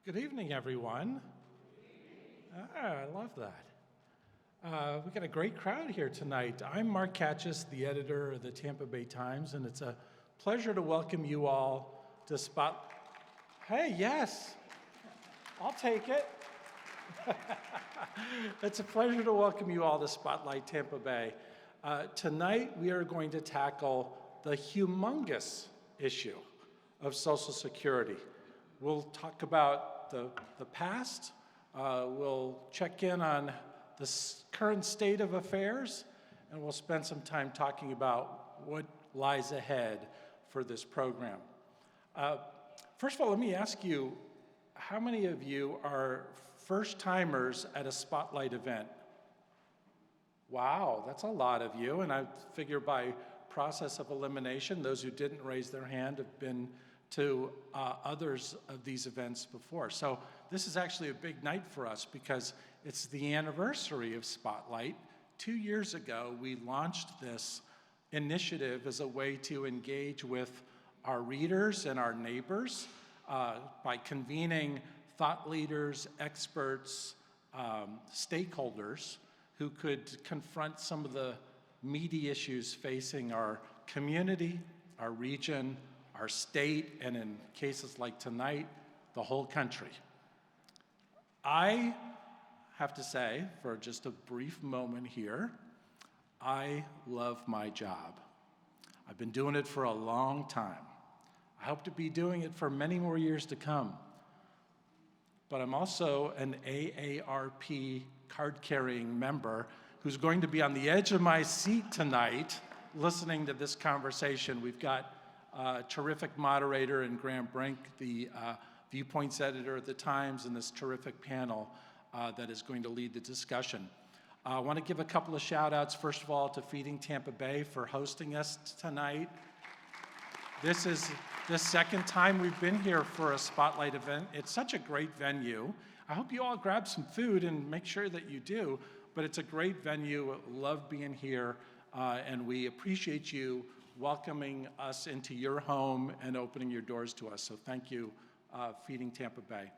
Good evening, everyone. I love that. We got a great crowd here tonight. I'm Mark Katchis, the editor of the Tampa Bay Times, and it's a pleasure to welcome you all to Spot. Hey, yes, I'll take it. It's a pleasure to welcome you all to Spotlight Tampa Bay. Tonight, we are going to tackle the humongous issue of Social Security. We'll talk about the past, we'll check in on the current state of affairs, and we'll spend some time talking about what lies ahead for this program. First of all, let me ask you, how many of you are first-timers at a Spotlight event? Wow, that's a lot of you, and I figure by process of elimination, those who didn't raise their hand have been to others of these events before. So this is actually a big night for us because it's the anniversary of Spotlight. 2 years ago, we launched this initiative as a way to engage with our readers and our neighbors by convening thought leaders, experts, stakeholders who could confront some of the meaty issues facing our community, our region, our state, and in cases like tonight, the whole country. I have to say, for just a brief moment here, I love my job. I've been doing it for a long time. I hope to be doing it for many more years to come. But I'm also an AARP card-carrying member who's going to be on the edge of my seat tonight listening to this conversation. We've got terrific moderator and Graham Brink, the Viewpoints editor at the Times, and this terrific panel that is going to lead the discussion. I want to give a couple of shout outs, first of all, to Feeding Tampa Bay for hosting us tonight. This is the second time we've been here for a Spotlight event. It's such a great venue. I hope you all grab some food and make sure that you do, but it's a great venue. Love being here, and we appreciate you welcoming us into your home and opening your doors to us. So thank you, Feeding Tampa Bay.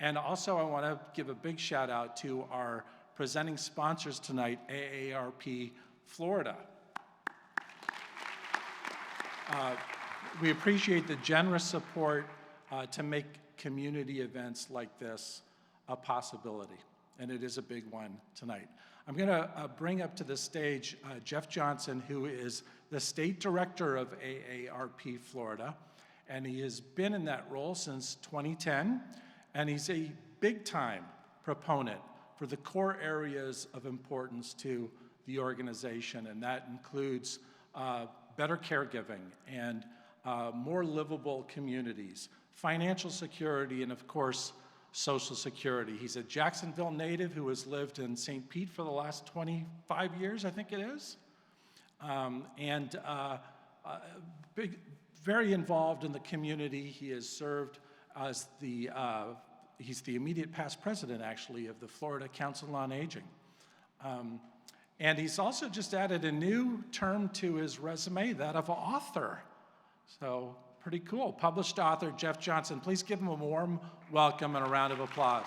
And also I want to give a big shout out to our presenting sponsors tonight, AARP Florida. We appreciate the generous support to make community events like this a possibility, and it is a big one tonight. I'm going to bring up to the stage Jeff Johnson, who is the state director of AARP Florida, and he has been in that role since 2010, and he's a big-time proponent for the core areas of importance to the organization, and that includes better caregiving and more livable communities, financial security, and of course, Social Security. He's a Jacksonville native who has lived in St. Pete for the last 25 years, I think it is, and very involved in the community. He has served as he's the immediate past president, actually, of the Florida Council on Aging. And he's also just added a new term to his resume, that of author. So pretty cool. Published author Jeff Johnson. Please give him a warm welcome and a round of applause.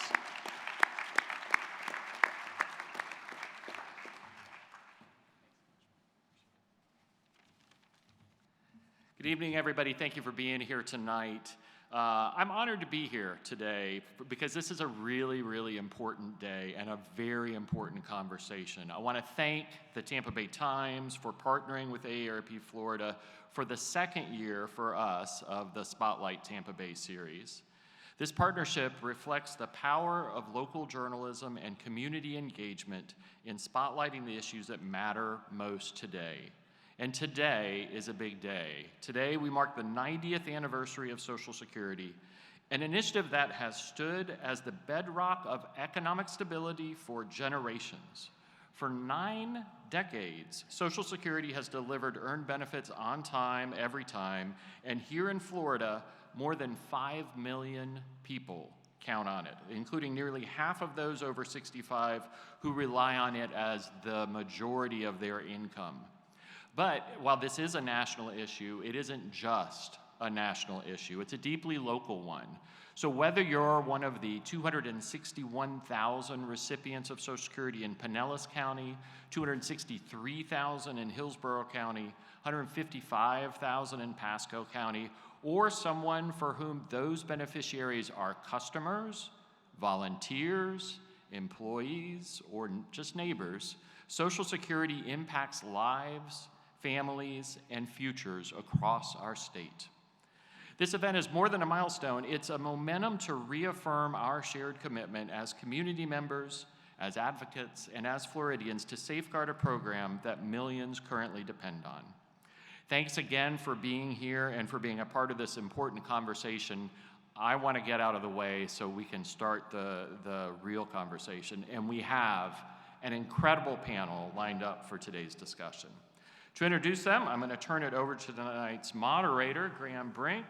Good evening, everybody. Thank you for being here tonight. I'm honored to be here today because this is a really, really important day and a very important conversation. I want to thank the Tampa Bay Times for partnering with AARP Florida for the second year for us of the Spotlight Tampa Bay series. This partnership reflects the power of local journalism and community engagement in spotlighting the issues that matter most today. And today is a big day. Today we mark the 90th anniversary of Social Security, an initiative that has stood as the bedrock of economic stability for generations. For 9 decades, Social Security has delivered earned benefits on time, every time, and here in Florida, more than 5 million people count on it, including nearly half of those over 65 who rely on it as the majority of their income. But while this is a national issue, it isn't just a national issue. It's a deeply local one. So whether you're one of the 261,000 recipients of Social Security in Pinellas County, 263,000 in Hillsborough County, 155,000 in Pasco County, or someone for whom those beneficiaries are customers, volunteers, employees, or just neighbors, Social Security impacts lives, families, and futures across our state. This event is more than a milestone. It's a momentum to reaffirm our shared commitment as community members, as advocates, and as Floridians to safeguard a program that millions currently depend on. Thanks again for being here and for being a part of this important conversation. I want to get out of the way so we can start the real conversation. And we have an incredible panel lined up for today's discussion. To introduce them, I'm going to turn it over to tonight's moderator, Graham Brink.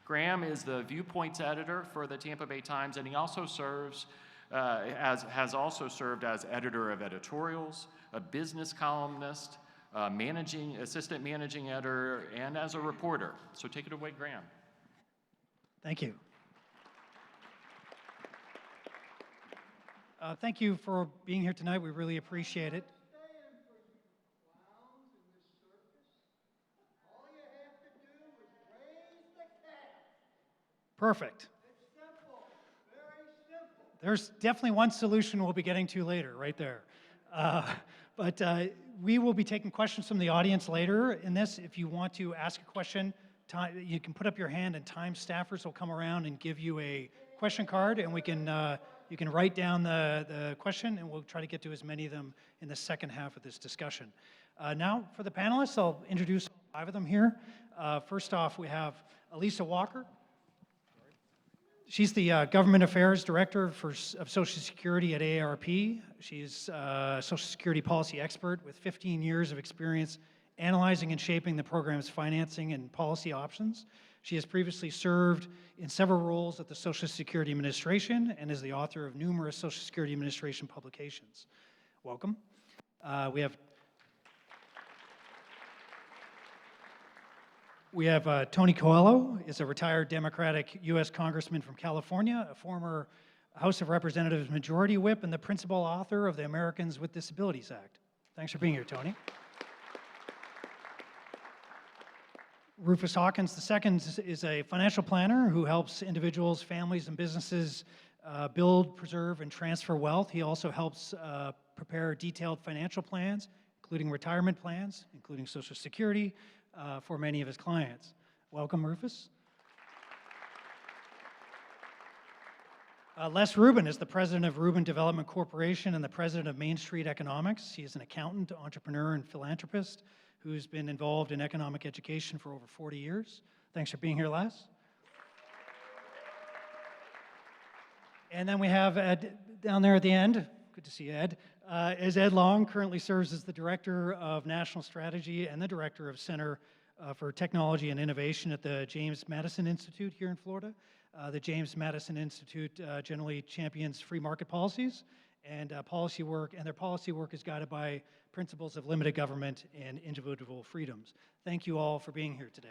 Graham is the Viewpoints editor for the Tampa Bay Times, and he also serves has also served as editor of editorials, a business columnist, assistant managing editor, and as a reporter. So take it away, Graham. Thank you. Thank you for being here tonight. We really appreciate it. Perfect. It's simple, very simple. There's definitely one solution we'll be getting to later, right there. But we will be taking questions from the audience later in this. If you want to ask a question, you can put up your hand, and Time staffers will come around and give you a question card, and you can write down the question, and we'll try to get to as many of them in the second half of this discussion. Now, for the panelists, I'll introduce 5 of them here. First off, we have Elisa Walker. She's the Government Affairs Director of Social Security at AARP. She's a Social Security policy expert with 15 years of experience analyzing and shaping the program's financing and policy options. She has previously served in several roles at the Social Security Administration and is the author of numerous Social Security Administration publications. Welcome. We have Tony Coelho, is a retired Democratic U.S. Congressman from California, a former House of Representatives Majority Whip, and the principal author of the Americans with Disabilities Act. Thanks for being here, Tony. Rufus Hawkins II is a financial planner who helps individuals, families, and businesses build, preserve, and transfer wealth. He also helps prepare detailed financial plans, including retirement plans, including Social Security, for many of his clients. Welcome, Rufus. Les Rubin is the president of Rubin Development Corporation and the president of Main Street Economics. He is an accountant, entrepreneur, and philanthropist who's been involved in economic education for over 40 years. Thanks for being here, Les. And then we have Ed down there at the end. Good to see Ed. Is Ed Long, currently serves as the Director of National Strategy and the Director of Center for Technology and Innovation at the James Madison Institute here in Florida. The James Madison Institute generally champions free market policies and policy work, and their policy work is guided by principles of limited government and individual freedoms. Thank you all for being here today.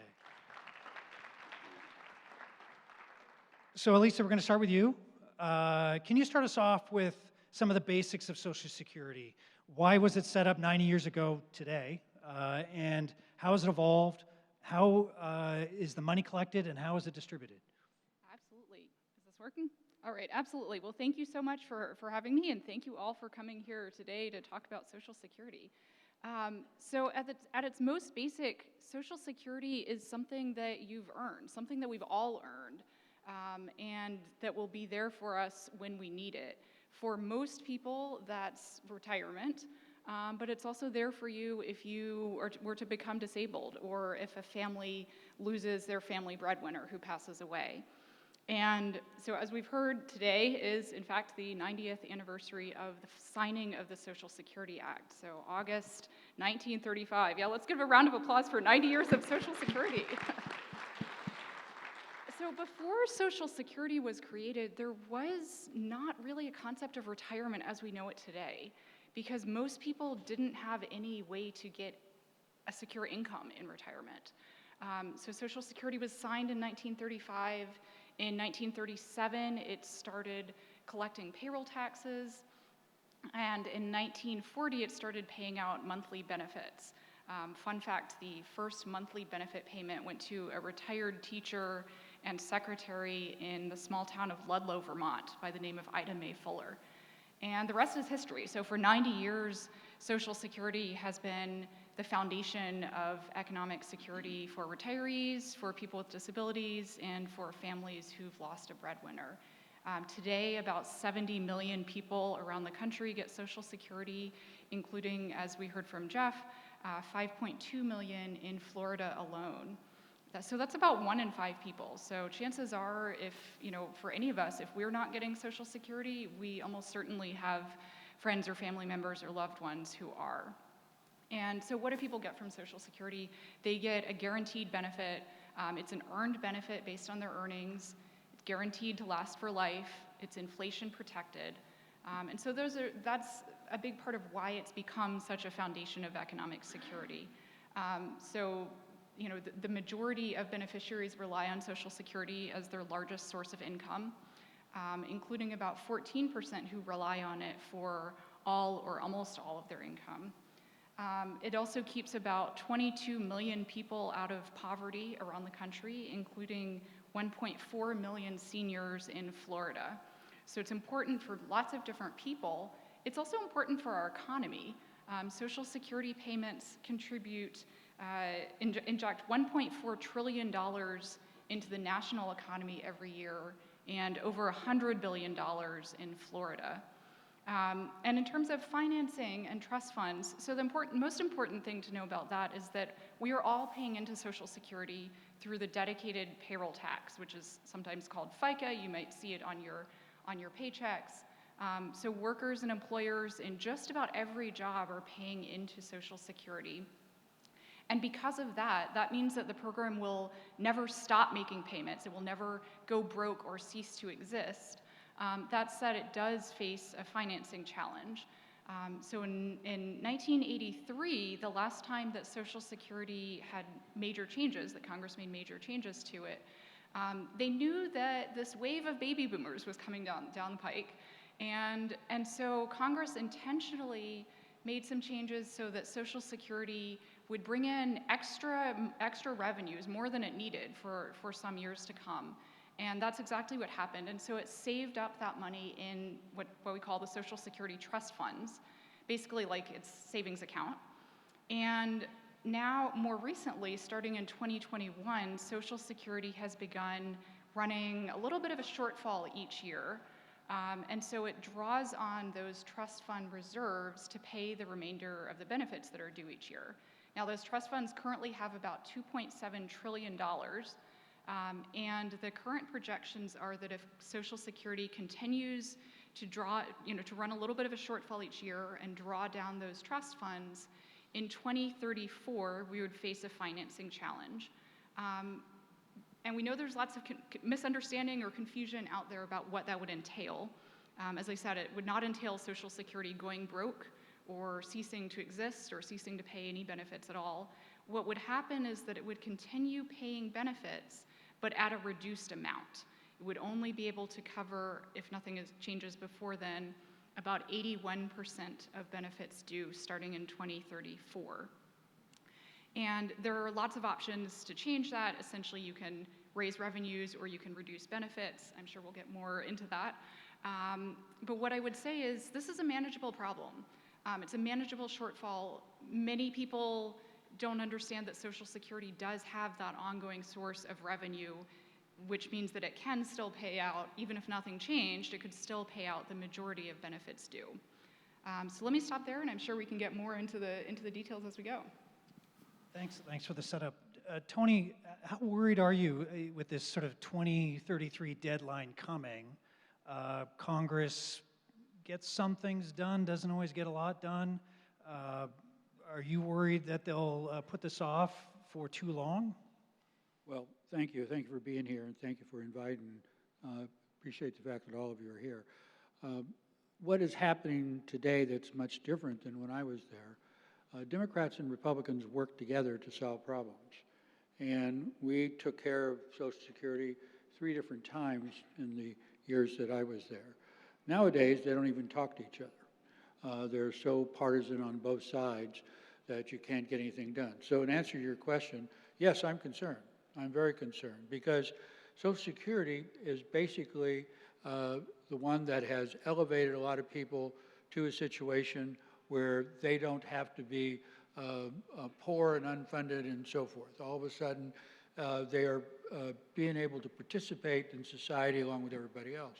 So, Elisa, we're going to start with you. Can you start us off with some of the basics of Social Security? Why was it set up 90 years ago today? And how has it evolved? How is the money collected, and how is it distributed? Absolutely. Is this working? All right, absolutely. Well, thank you so much for having me, and thank you all for coming here today to talk about Social Security. So at its most basic, Social Security is something that you've earned, something that we've all earned, and that will be there for us when we need it. For most people, that's retirement, but it's also there for you if you were to become disabled or if a family loses their family breadwinner who passes away. And so as we've heard, today is, in fact, the 90th anniversary of the signing of the Social Security Act. So August 1935. Yeah, let's give a round of applause for 90 years of Social Security. So before Social Security was created, there was not really a concept of retirement as we know it today, because most people didn't have any way to get a secure income in retirement. So Social Security was signed in 1935. In 1937, it started collecting payroll taxes. And in 1940, it started paying out monthly benefits. Fun fact, the first monthly benefit payment went to a retired teacher and secretary in the small town of Ludlow, Vermont, by the name of Ida Mae Fuller. And the rest is history. So for 90 years, Social Security has been the foundation of economic security for retirees, for people with disabilities, and for families who've lost a breadwinner. Today, about 70 million people around the country get Social Security, including, as we heard from Jeff, 5.2 million in Florida alone. So that's about 1 in 5 people. So chances are, if, for any of us, if we're not getting Social Security, we almost certainly have friends or family members or loved ones who are. And so what do people get from Social Security? They get a guaranteed benefit. It's an earned benefit based on their earnings. It's guaranteed to last for life. It's inflation protected. And so that's a big part of why it's become such a foundation of economic security. The majority of beneficiaries rely on Social Security as their largest source of income, including about 14% who rely on it for all or almost all of their income. It also keeps about 22 million people out of poverty around the country, including 1.4 million seniors in Florida. So it's important for lots of different people. It's also important for our economy. Social Security payments inject $1.4 trillion into the national economy every year, and over $100 billion in Florida. And in terms of financing and trust funds, so the most important thing to know about that is that we are all paying into Social Security through the dedicated payroll tax, which is sometimes called FICA. You might see it on your paychecks. So workers and employers in just about every job are paying into Social Security. And because of that, that means that the program will never stop making payments. It will never go broke or cease to exist. That said, it does face a financing challenge. So in 1983, the last time that Social Security had major changes, that Congress made major changes to it, they knew that this wave of baby boomers was coming down the pike. And so Congress intentionally made some changes so that Social Security would bring in extra revenues, more than it needed for some years to come. And that's exactly what happened. And so it saved up that money in what we call the Social Security trust funds, basically like its savings account. And now, more recently, starting in 2021, Social Security has begun running a little bit of a shortfall each year. And so it draws on those trust fund reserves to pay the remainder of the benefits that are due each year. Now, those trust funds currently have about $2.7 trillion. And the current projections are that if Social Security continues to to run a little bit of a shortfall each year and draw down those trust funds, in 2034, we would face a financing challenge. And we know there's lots of misunderstanding or confusion out there about what that would entail. As I said, it would not entail Social Security going broke or ceasing to exist or ceasing to pay any benefits at all. What would happen is that it would continue paying benefits, but at a reduced amount. It would only be able to cover, if nothing changes before then, about 81% of benefits due starting in 2034. And there are lots of options to change that. Essentially, you can raise revenues or you can reduce benefits. I'm sure we'll get more into that. But what I would say is this is a manageable problem. It's a manageable shortfall. Many people don't understand that Social Security does have that ongoing source of revenue, which means that it can still pay out, even if nothing changed, it could still pay out the majority of benefits due. So let me stop there, and I'm sure we can get more into the details as we go. Thanks for the setup. Tony, how worried are you with this sort of 2033 deadline coming? Congress gets some things done, doesn't always get a lot done. Are you worried that they'll put this off for too long? Well, thank you. Thank you for being here, and thank you for inviting. Appreciate the fact that all of you are here. What is happening today that's much different than when I was there? Democrats and Republicans work together to solve problems. and we took care of Social Security 3 different times in the years that I was there. Nowadays, they don't even talk to each other. They're so partisan on both sides that you can't get anything done. So in answer to your question, yes, I'm concerned. I'm very concerned because Social Security is basically the one that has elevated a lot of people to a situation where they don't have to be poor and unfunded and so forth. All of a sudden, they are being able to participate in society along with everybody else.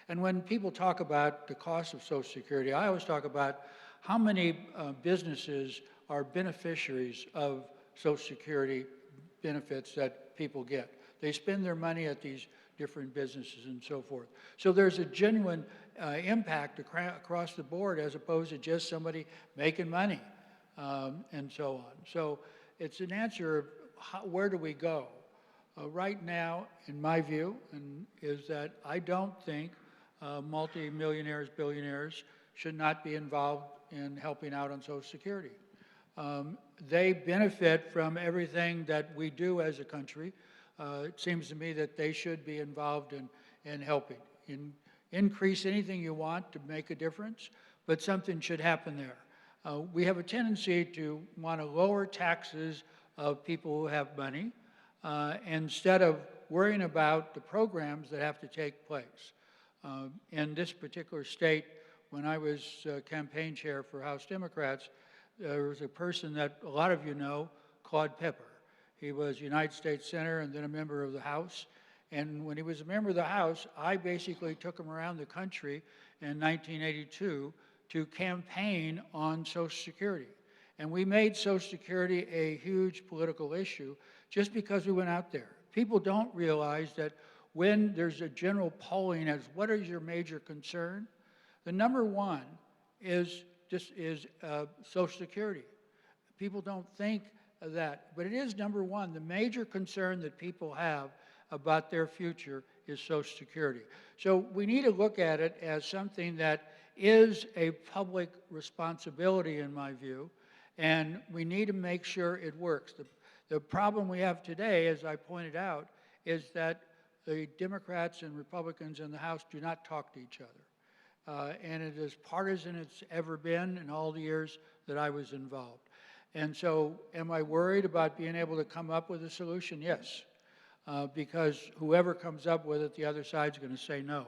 And when people talk about the cost of Social Security, I always talk about how many businesses are beneficiaries of Social Security benefits that people get. They spend their money at these different businesses and so forth. So there's a genuine impact across the board as opposed to just somebody making money and so on. So it's an answer of where do we go? Right now, in my view, is that I don't think multimillionaires, billionaires should not be involved in helping out on Social Security. They benefit from everything that we do as a country. It seems to me that they should be involved in helping. Increase anything you want to make a difference, but something should happen there. We have a tendency to want to lower taxes of people who have money instead of worrying about the programs that have to take place. In this particular state, when I was campaign chair for House Democrats, there was a person that a lot of you know, Claude Pepper. He was United States Senator and then a member of the House. And when he was a member of the House, I basically took him around the country in 1982 to campaign on Social Security. And we made Social Security a huge political issue just because we went out there. People don't realize that when there's a general polling as what is your major concern, the number one is Social Security. People don't think of that, but it is number one. The major concern that people have about their future is Social Security. So we need to look at it as something that is a public responsibility, in my view, and we need to make sure it works. The problem we have today, as I pointed out, is that the Democrats and Republicans in the House do not talk to each other. And it is partisan it's ever been in all the years that I was involved. And so am I worried about being able to come up with a solution? Yes, because whoever comes up with it, the other side's going to say no.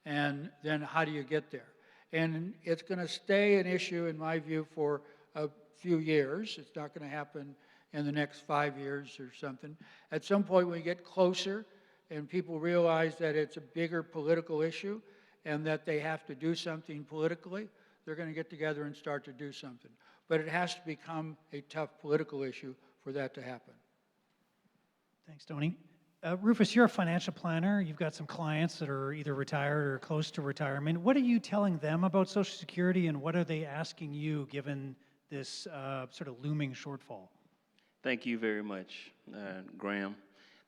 And then how do you get there? And it's going to stay an issue, in my view, for a few years. It's not going to happen in the next 5 years or something. At some point, when we get closer and people realize that it's a bigger political issue and that they have to do something politically, they're going to get together and start to do something. But it has to become a tough political issue for that to happen. Thanks, Tony. Rufus, you're a financial planner. You've got some clients that are either retired or close to retirement. What are you telling them about Social Security, and what are they asking you given this sort of looming shortfall? Thank you very much, Graham.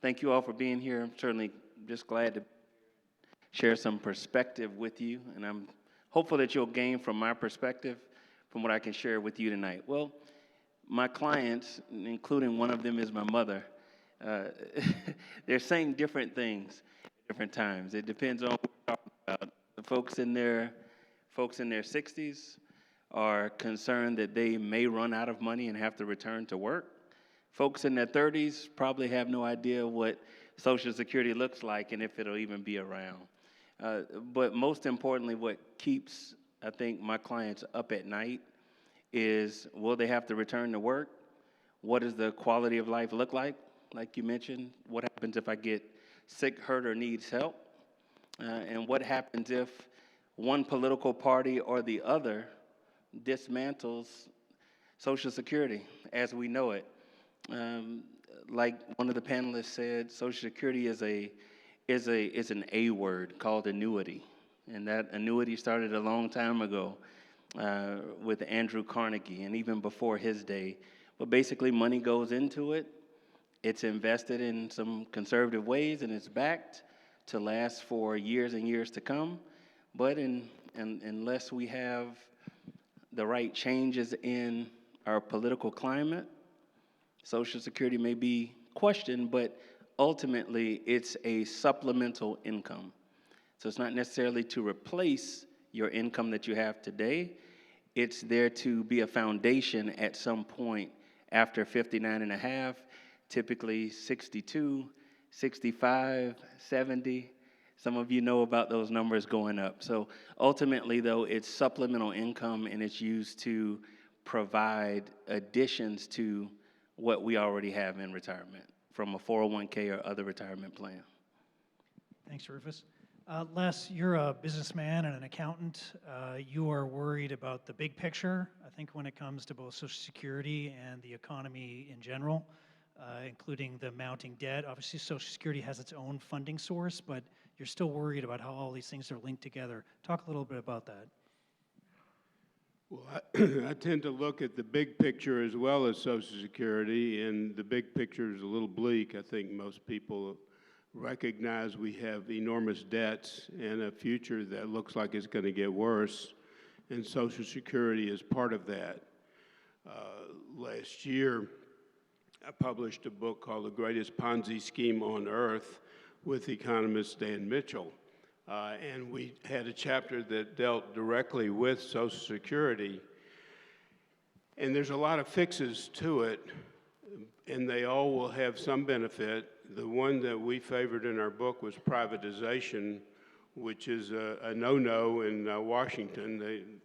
Thank you all for being here. I'm certainly just glad to share some perspective with you, and I'm hopeful that you'll gain from my perspective from what I can share with you tonight. Well, my clients, including one of them is my mother, they're saying different things at different times. It depends on what we're talking about. The folks in their 60s are concerned that they may run out of money and have to return to work. Folks in their 30s probably have no idea what Social Security looks like and if it'll even be around. But most importantly, what keeps, I think, my clients up at night is, will they have to return to work? What does the quality of life look like you mentioned? What happens if I get sick, hurt, or needs help? And what happens if one political party or the other dismantles Social Security as we know it? Like one of the panelists said, Social Security is an A word called annuity, and that annuity started a long time ago with Andrew Carnegie, and even before his day. But basically, money goes into it. It's invested in some conservative ways, and it's backed to last for years and years to come. But unless we have the right changes in our political climate, Social Security may be question, but ultimately it's a supplemental income. So it's not necessarily to replace your income that you have today. It's there to be a foundation at some point after 59 and a half, typically 62, 65, 70. Some of you know about those numbers going up. So ultimately, though, it's supplemental income, and it's used to provide additions to what we already have in retirement from a 401k or other retirement plan. Thanks, Rufus. Les, you're a businessman and an accountant. You are worried about the big picture, I think, when it comes to both Social Security and the economy in general, including the mounting debt. Obviously, Social Security has its own funding source, but you're still worried about how all these things are linked together. Talk a little bit about that. Well, I tend to look at the big picture as well as Social Security, and the big picture is a little bleak. I think most people recognize we have enormous debts and a future that looks like it's going to get worse, and Social Security is part of that. Last year, I published a book called The Greatest Ponzi Scheme on Earth with economist Dan Mitchell. And we had a chapter that dealt directly with Social Security. And there's a lot of fixes to it, and they all will have some benefit. The one that we favored in our book was privatization, which is a no-no in Washington.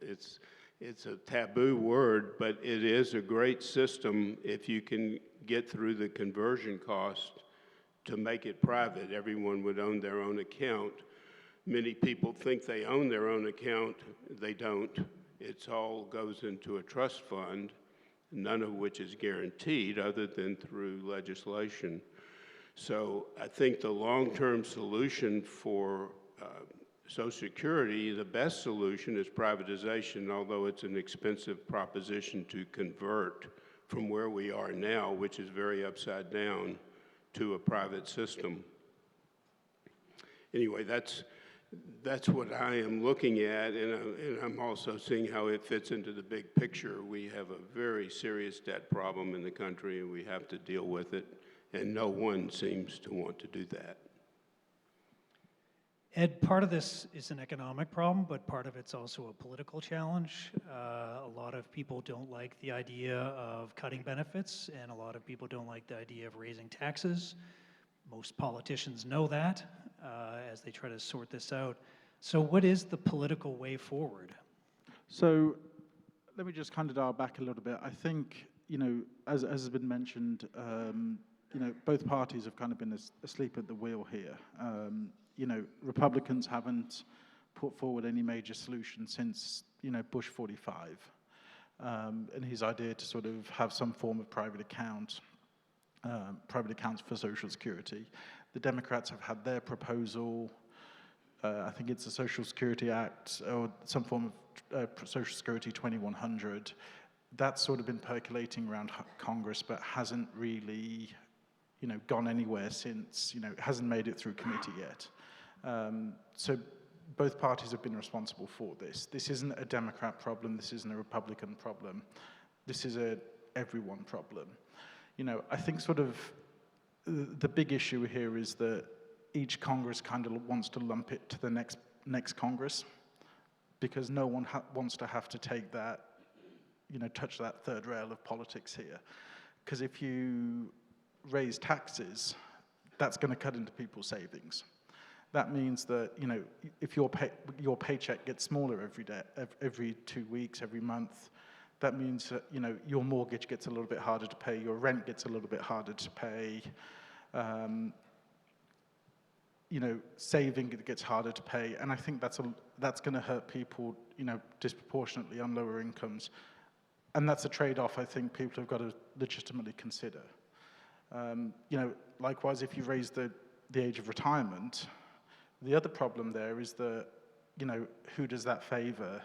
It's a taboo word, but it is a great system if you can get through the conversion cost to make it private. Everyone would own their own account. Many people think they own their own account. They don't. It all goes into a trust fund, none of which is guaranteed other than through legislation. So I think the long-term solution for Social Security, the best solution is privatization, although it's an expensive proposition to convert from where we are now, which is very upside down, to a private system. Anyway, that's what I am looking at, and I'm also seeing how it fits into the big picture. We have a very serious debt problem in the country, and we have to deal with it, and no one seems to want to do that. Ed, part of this is an economic problem, but part of it's also a political challenge. A lot of people don't like the idea of cutting benefits, and a lot of people don't like the idea of raising taxes. Most politicians know that as they try to sort this out. So what is the political way forward? So let me just kind of dial back a little bit. I think, as has been mentioned, both parties have kind of been asleep at the wheel here. Republicans haven't put forward any major solution since, Bush 45, and his idea to sort of have some form of private accounts for Social Security. The Democrats have had their proposal. I think it's the Social Security Act or some form of Social Security 2100. That's sort of been percolating around Congress, but hasn't really, gone anywhere since. It hasn't made it through committee yet. So both parties have been responsible for this. This isn't a Democrat problem. This isn't a Republican problem. This is a everyone problem. I think sort of the big issue here is that each Congress kind of wants to lump it to the next Congress, because no one wants to have to take that, touch that third rail of politics here. Because if you raise taxes, that's going to cut into people's savings. That means that, if your paycheck gets smaller every day, every 2 weeks, every month, that means that, your mortgage gets a little bit harder to pay, your rent gets a little bit harder to pay, saving gets harder to pay, and I think that's going to hurt people, disproportionately on lower incomes, and that's a trade-off I think people have got to legitimately consider. Likewise, if you raise the age of retirement, the other problem there is that, who does that favor?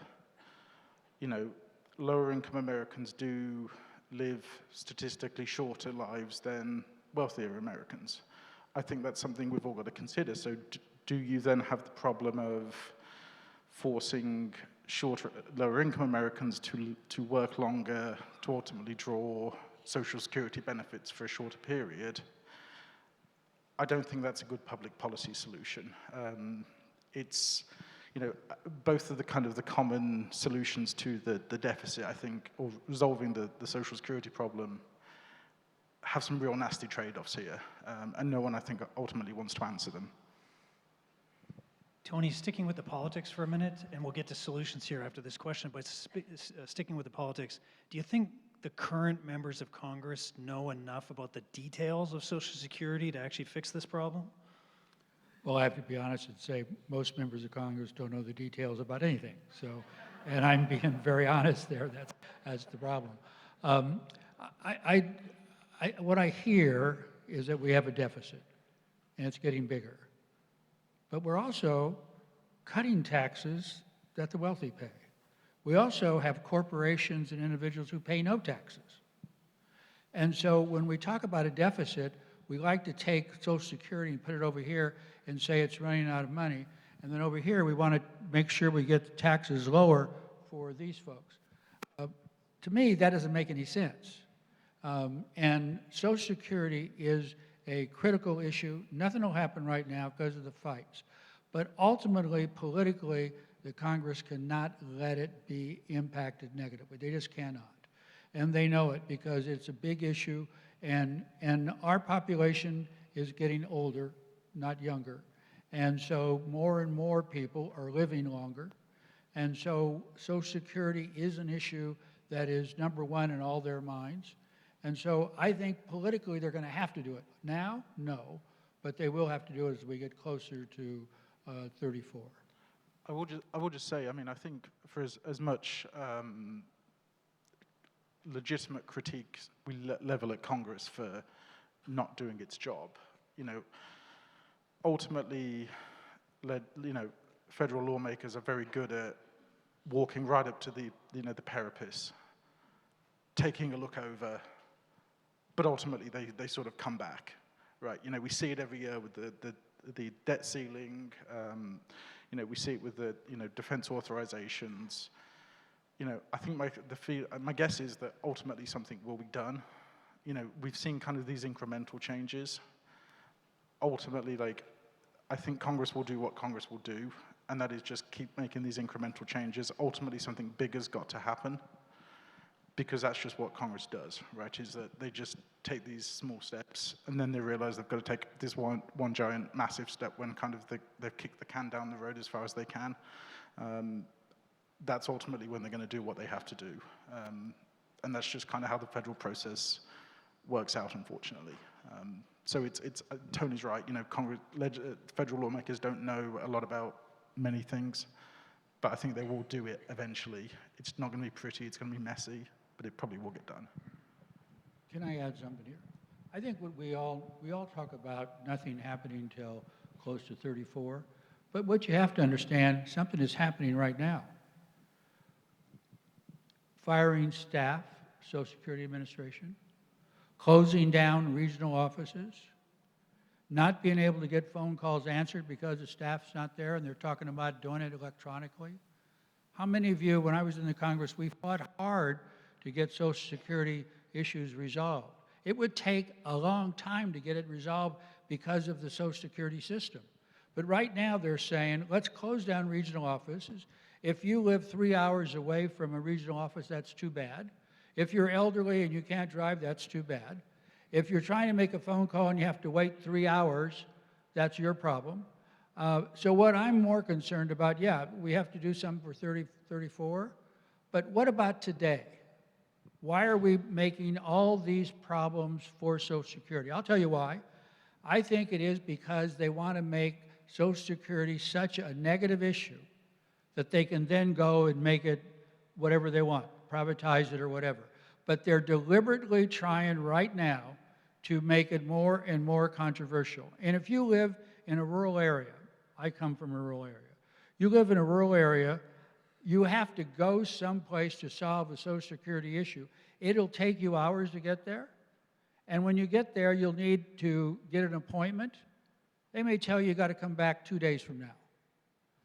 Lower income Americans do live statistically shorter lives than wealthier Americans. I think that's something we've all got to consider. So do you then have the problem of forcing lower income Americans to work longer to ultimately draw Social Security benefits for a shorter period? I don't think that's a good public policy solution. It's, you know, both of the kind of the common solutions to the deficit, I think, or resolving the social security problem, have some real nasty trade-offs here, and no one, I think, ultimately wants to answer them. Tony, sticking with the politics for a minute, and we'll get to solutions here after this question, but sticking with the politics, do you think the current members of Congress know enough about the details of Social Security to actually fix this problem? Well, I have to be honest and say most members of Congress don't know the details about anything. So, and I'm being very honest there. That's the problem. What I hear is that we have a deficit, and it's getting bigger. But we're also cutting taxes that the wealthy pay. We also have corporations and individuals who pay no taxes. And so when we talk about a deficit, we like to take Social Security and put it over here and say it's running out of money. And then over here, we want to make sure we get the taxes lower for these folks. To me, that doesn't make any sense. And Social Security is a critical issue. Nothing will happen right now because of the fights. But ultimately, politically, the Congress cannot let it be impacted negatively. They just cannot. And they know it because it's a big issue, and our population is getting older, not younger. And so more and more people are living longer. And so Social Security is an issue that is number one in all their minds. And so I think politically they're going to have to do it. Now, no, but they will have to do it as we get closer to 34. I will just say, I mean, I think for as much legitimate critique we level at Congress for not doing its job, you know, ultimately, federal lawmakers are very good at walking right up to the parapet, taking a look over, but ultimately they sort of come back, right? You know, we see it every year with the debt ceiling. You know, we see it with the defense authorizations. You know, I think my guess is that ultimately something will be done. You know, we've seen kind of these incremental changes. Ultimately, I think Congress will do what Congress will do, and that is just keep making these incremental changes. Ultimately, something bigger's got to happen, because that's just what Congress does, right? Is that they just take these small steps, and then they realize they've got to take this one giant, massive step when kind of they've kicked the can down the road as far as they can. That's ultimately when they're going to do what they have to do. And that's just kind of how the federal process works out, unfortunately. So it's Tony's right. You know, federal lawmakers don't know a lot about many things, but I think they will do it eventually. It's not going to be pretty. It's going to be messy, but it probably will get done. Can I add something here? I think what we all talk about nothing happening until close to 34, but what you have to understand, something is happening right now. Firing staff, Social Security Administration, closing down regional offices, not being able to get phone calls answered because the staff's not there and they're talking about doing it electronically. How many of you, when I was in the Congress, we fought hard to get Social Security issues resolved? It would take a long time to get it resolved because of the Social Security system. But right now they're saying, let's close down regional offices. If you live 3 hours away from a regional office, that's too bad. If you're elderly and you can't drive, that's too bad. If you're trying to make a phone call and you have to wait 3 hours, that's your problem. So what I'm more concerned about, yeah, we have to do something for 34, but what about today? Why are we making all these problems for Social Security? I'll tell you why. I think it is because they want to make Social Security such a negative issue that they can then go and make it whatever they want, privatize it or whatever. But they're deliberately trying right now to make it more and more controversial. And if you live in a rural area, I come from a rural area, you live in a rural area, you have to go someplace to solve a Social Security issue. It'll take you hours to get there. And when you get there, you'll need to get an appointment. They may tell you got to come back 2 days from now.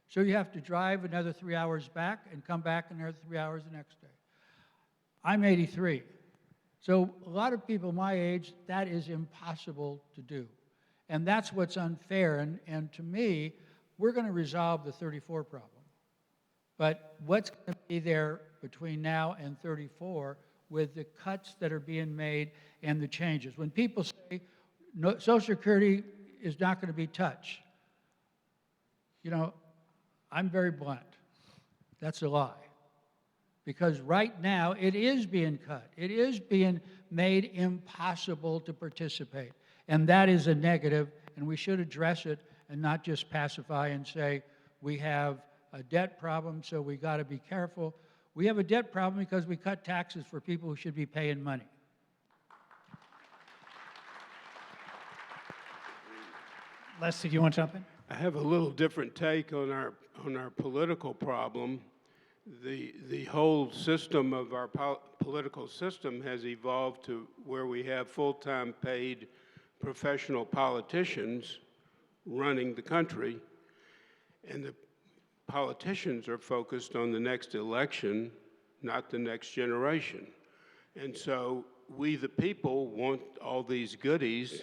So you have to drive another 3 hours back and come back another 3 hours the next day. I'm 83. So a lot of people my age, that is impossible to do. And that's what's unfair. And to me, we're going to resolve the 34 problem. But what's going to be there between now and 34 with the cuts that are being made and the changes? When people say no, Social Security is not going to be touched, you know, I'm very blunt. That's a lie. Because right now, it is being cut. It is being made impossible to participate. And that is a negative, and we should address it and not just pacify and say, we have a debt problem, so we got to be careful. We have a debt problem because we cut taxes for people who should be paying money. Leslie, do you want to jump in? I have a little different take on our political problem. The whole system of our political system has evolved to where we have full-time paid professional politicians running the country, and the politicians are focused on the next election, not the next generation. And so we, the people, want all these goodies,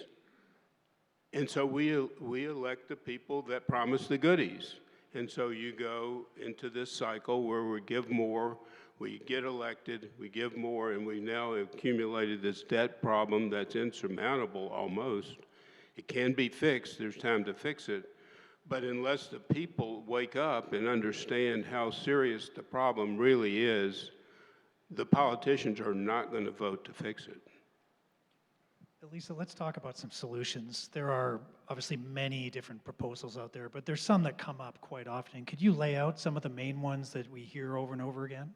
and so we elect the people that promise the goodies. And so you go into this cycle where we give more, we get elected, we give more, and we now accumulated this debt problem that's insurmountable almost. It can be fixed, there's time to fix it, but unless the people wake up and understand how serious the problem really is, the politicians are not going to vote to fix it. Lisa, let's talk about some solutions. There are obviously many different proposals out there, but there's some that come up quite often. Could you lay out some of the main ones that we hear over and over again?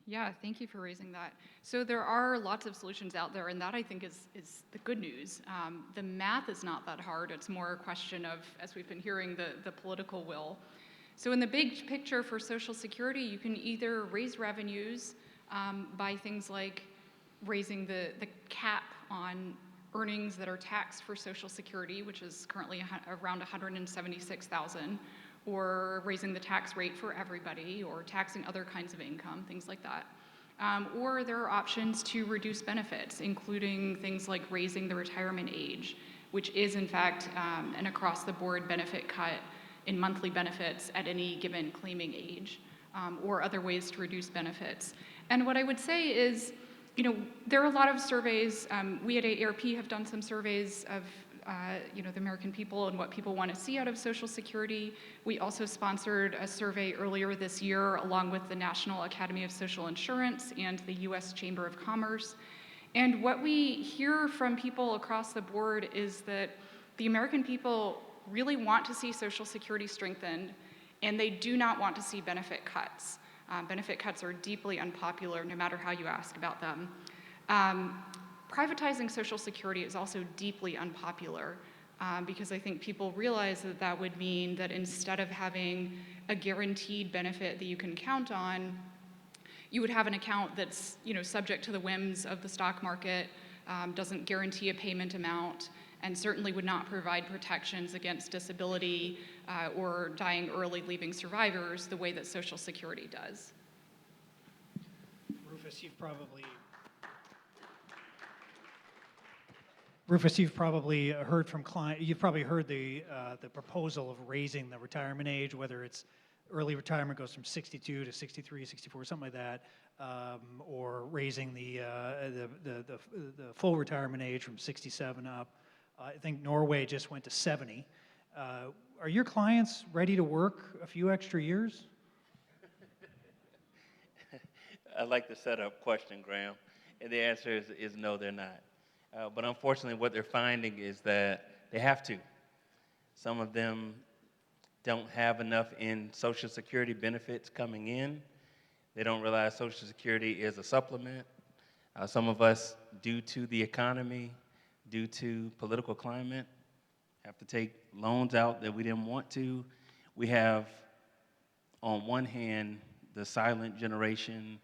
Yeah, thank you for raising that. So there are lots of solutions out there, and that I think is the good news. The math is not that hard. It's more a question of, as we've been hearing, the political will. So in the big picture for Social Security, you can either raise revenues by things like raising the cap on earnings that are taxed for Social Security, which is currently around $176,000, or raising the tax rate for everybody, or taxing other kinds of income, things like that. Or there are options to reduce benefits, including things like raising the retirement age, which is in fact an across-the-board benefit cut in monthly benefits at any given claiming age, or other ways to reduce benefits. And what I would say is, you know, there are a lot of surveys. We at AARP have done some surveys of, you know, the American people and what people want to see out of Social Security. We also sponsored a survey earlier this year along with the National Academy of Social Insurance and the U.S. Chamber of Commerce. And what we hear from people across the board is that the American people really want to see Social Security strengthened, and they do not want to see benefit cuts. Benefit cuts are deeply unpopular no matter how you ask about them. Privatizing Social Security is also deeply unpopular because I think people realize that that would mean that instead of having a guaranteed benefit that you can count on, you would have an account that's, you know, subject to the whims of the stock market, doesn't guarantee a payment amount, and certainly would not provide protections against disability or dying early, leaving survivors the way that Social Security does. Rufus, you've probably heard from clients. You've probably heard the proposal of raising the retirement age, whether it's early retirement goes from 62 to 63, 64, something like that, or raising the full retirement age from 67 up. I think Norway just went to 70. Are your clients ready to work a few extra years? I'd like to set up question, Graham, and the answer is no, they're not. But unfortunately, what they're finding is that they have to. Some of them don't have enough in Social Security benefits coming in. They don't realize Social Security is a supplement. Some of us, due to the economy, due to political climate, have to take loans out that we didn't want to. We have, on one hand, the silent generation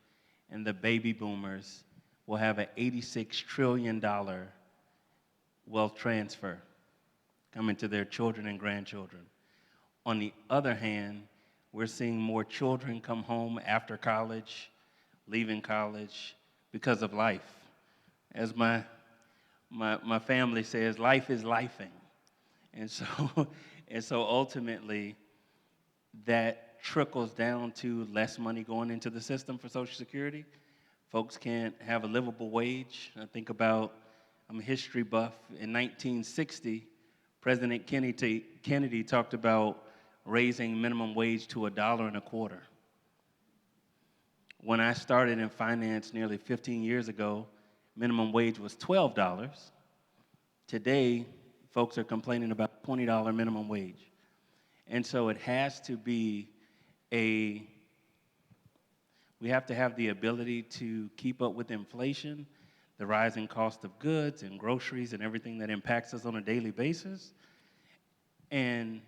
and the baby boomers will have an $86 trillion wealth transfer coming to their children and grandchildren. On the other hand, we're seeing more children come home after college, leaving college because of life. As my family says, life is lifing. And so, and so ultimately, that trickles down to less money going into the system for Social Security. Folks can't have a livable wage. I think about, I'm a history buff. In 1960, President Kennedy talked about raising minimum wage to $1.25. When I started in finance nearly 15 years ago, minimum wage was $12. Today, folks are complaining about $20 minimum wage. And so it has to be we have to have the ability to keep up with inflation, the rising cost of goods and groceries and everything that impacts us on a daily basis. And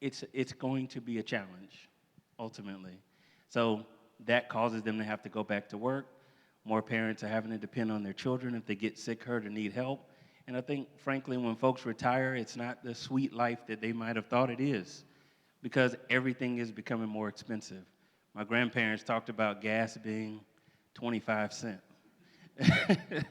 it's going to be a challenge, ultimately. So that causes them to have to go back to work. More parents are having to depend on their children if they get sick, hurt, or need help. And I think, frankly, when folks retire, it's not the sweet life that they might have thought it is, because everything is becoming more expensive. My grandparents talked about gas being 25 cents. And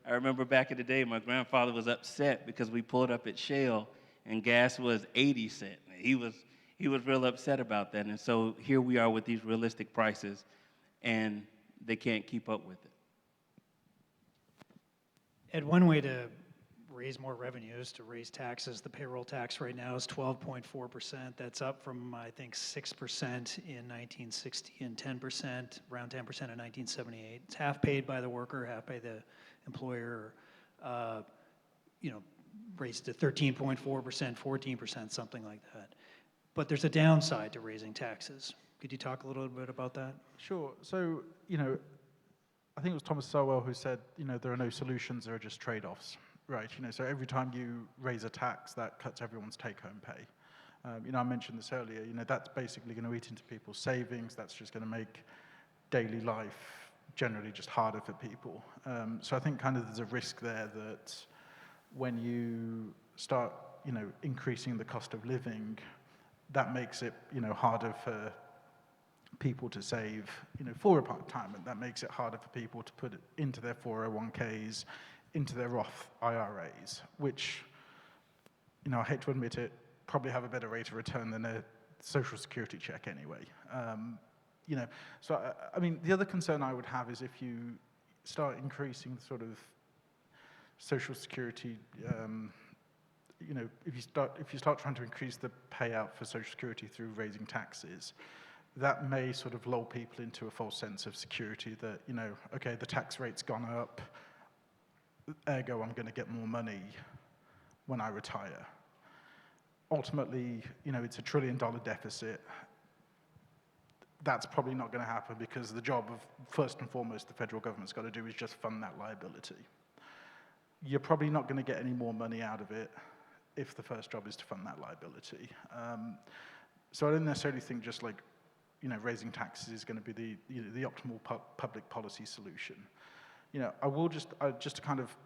I remember back in the day, my grandfather was upset because we pulled up at Shell and gas was 80 cents. He was real upset about that. And so here we are with these realistic prices, and they can't keep up with it. Ed, one way to raise more revenues, to raise taxes, the payroll tax right now is 12.4%. That's up from, I think, 6% in 1960 and 10%, around 10% in 1978. It's half paid by the worker, half by the employer. Raised to 13.4%, 14%, something like that. But there's a downside to raising taxes. Could you talk a little bit about that? Sure. So, I think it was Thomas Sowell who said, there are no solutions, there are just trade-offs, right? So every time you raise a tax, that cuts everyone's take-home pay. I mentioned this earlier, that's basically going to eat into people's savings. That's just going to make daily life generally just harder for people. So I think kind of there's a risk there that when you start, increasing the cost of living, that makes it, harder for people to save, for retirement. That makes it harder for people to put it into their 401ks, into their Roth IRAs, which, I hate to admit it, probably have a better rate of return than a Social Security check anyway. So I mean, the other concern I would have is if you start increasing sort of Social Security, if you start trying to increase the payout for Social Security through raising taxes, that may sort of lull people into a false sense of security that, okay, the tax rate's gone up, ergo I'm going to get more money when I retire. Ultimately, it's $1 trillion deficit. That's probably not going to happen because the job of, first and foremost, the federal government's got to do is just fund that liability. You're probably not going to get any more money out of it if the first job is to fund that liability. So I don't necessarily think just like, raising taxes is going to be the optimal public policy solution. I will just to kind of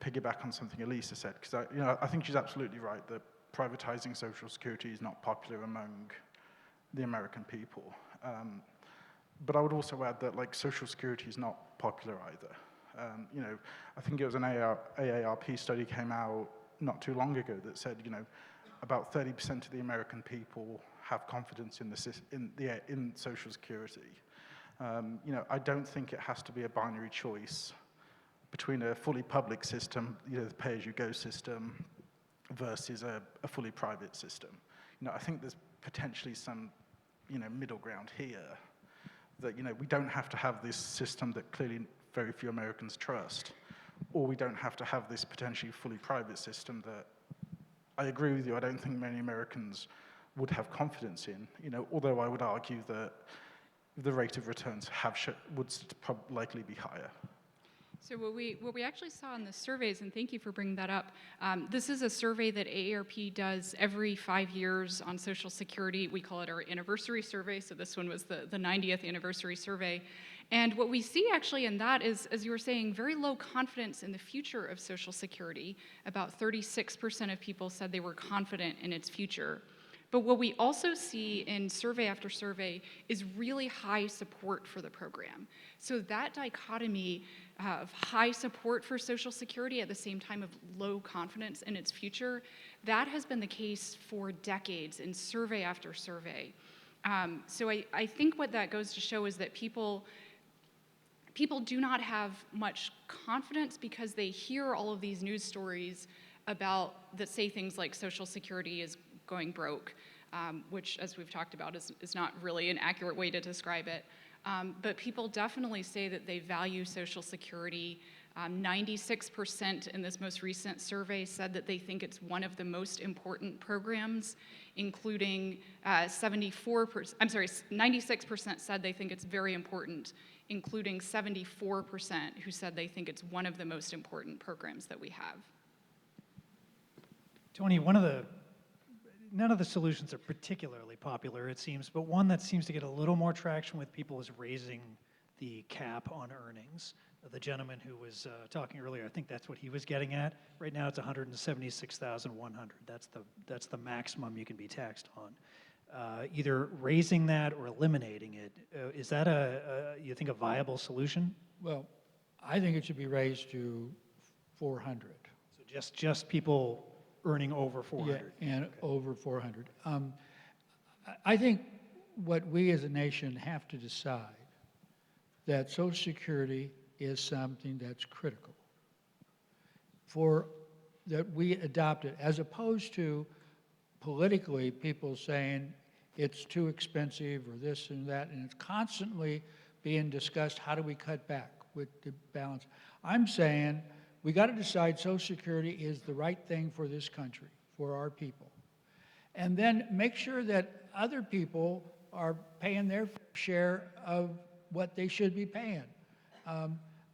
piggyback on something Elisa said, because I think she's absolutely right that privatizing Social Security is not popular among the American people. But I would also add that like Social Security is not popular either. I think it was an AARP study came out not too long ago that said, about 30% of the American people have confidence in Social Security. I don't think it has to be a binary choice between a fully public system, the pay-as-you-go system, versus a fully private system. I think there's potentially some, middle ground here that, we don't have to have this system that clearly very few Americans trust, or we don't have to have this potentially fully private system that I agree with you, I don't think many Americans would have confidence in, although I would argue that the rate of returns would likely be higher. So what we actually saw in the surveys, and thank you for bringing that up, this is a survey that AARP does every 5 years on Social Security. We call it our anniversary survey, so this one was the 90th anniversary survey. And what we see actually in that is, as you were saying, very low confidence in the future of Social Security. About 36% of people said they were confident in its future. But what we also see in survey after survey is really high support for the program. So that dichotomy of high support for Social Security at the same time of low confidence in its future, that has been the case for decades in survey after survey. So I think what that goes to show is that people do not have much confidence because they hear all of these news stories about that say things like Social Security is going broke, which, as we've talked about, is not really an accurate way to describe it. But people definitely say that they value Social Security. 96% in this most recent survey said that they think it's one of the most important programs, including 96% said they think it's very important, including 74% who said they think it's one of the most important programs that we have. Tony, none of the solutions are particularly popular, it seems, but one that seems to get a little more traction with people is raising the cap on earnings. The gentleman who was talking earlier, I think that's what he was getting at. Right now it's $176,100. That's the maximum you can be taxed on. Either raising that or eliminating it. Is that you think, a viable solution? Well, I think it should be raised to 400. So just people earning over 400. Yeah, and over 400. I think what we as a nation have to decide that Social Security is something that's critical that we adopt it, as opposed to politically people saying it's too expensive or this and that, and it's constantly being discussed, how do we cut back with the balance? I'm saying we got to decide Social Security is the right thing for this country, for our people. And then make sure that other people are paying their share of what they should be paying.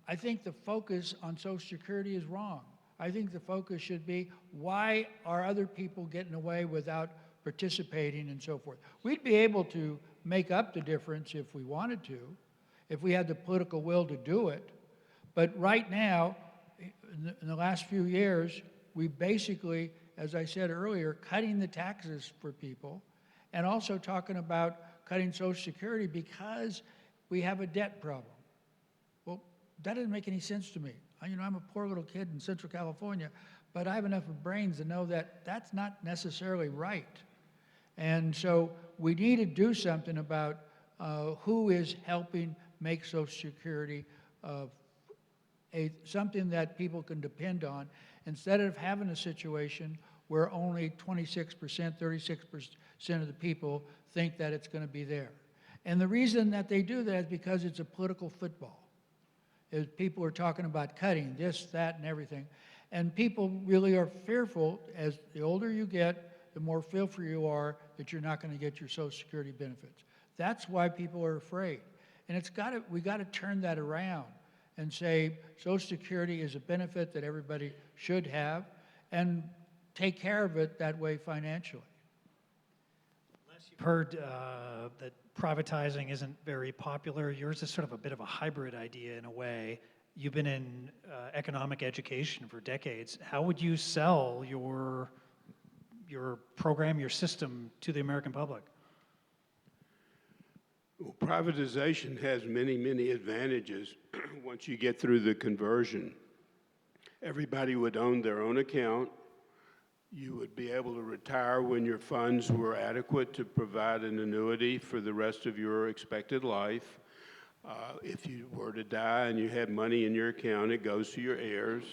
I think the focus on Social Security is wrong. I think the focus should be, why are other people getting away without participating and so forth? We'd be able to make up the difference if we wanted to, if we had the political will to do it. But right now, in the last few years, we basically, as I said earlier, cutting the taxes for people and also talking about cutting Social Security because we have a debt problem. Well, that doesn't make any sense to me. I'm a poor little kid in Central California, but I have enough brains to know that that's not necessarily right. And so we need to do something about who is helping make Social Security something that people can depend on, instead of having a situation where only 26%, 36% of the people think that it's going to be there. And the reason that they do that is because it's a political football. As people are talking about cutting this, that, and everything. And people really are fearful, as the older you get, the more fearful you are that you're not going to get your Social Security benefits. That's why people are afraid. And we got to turn that around and say Social Security is a benefit that everybody should have, and take care of it that way financially. You've heard that privatizing isn't very popular. Yours is sort of a bit of a hybrid idea in a way. You've been in economic education for decades. How would you sell your program, your system to the American public? Well, privatization has many, many advantages once you get through the conversion. Everybody would own their own account. You would be able to retire when your funds were adequate to provide an annuity for the rest of your expected life. If you were to die and you had money in your account, it goes to your heirs.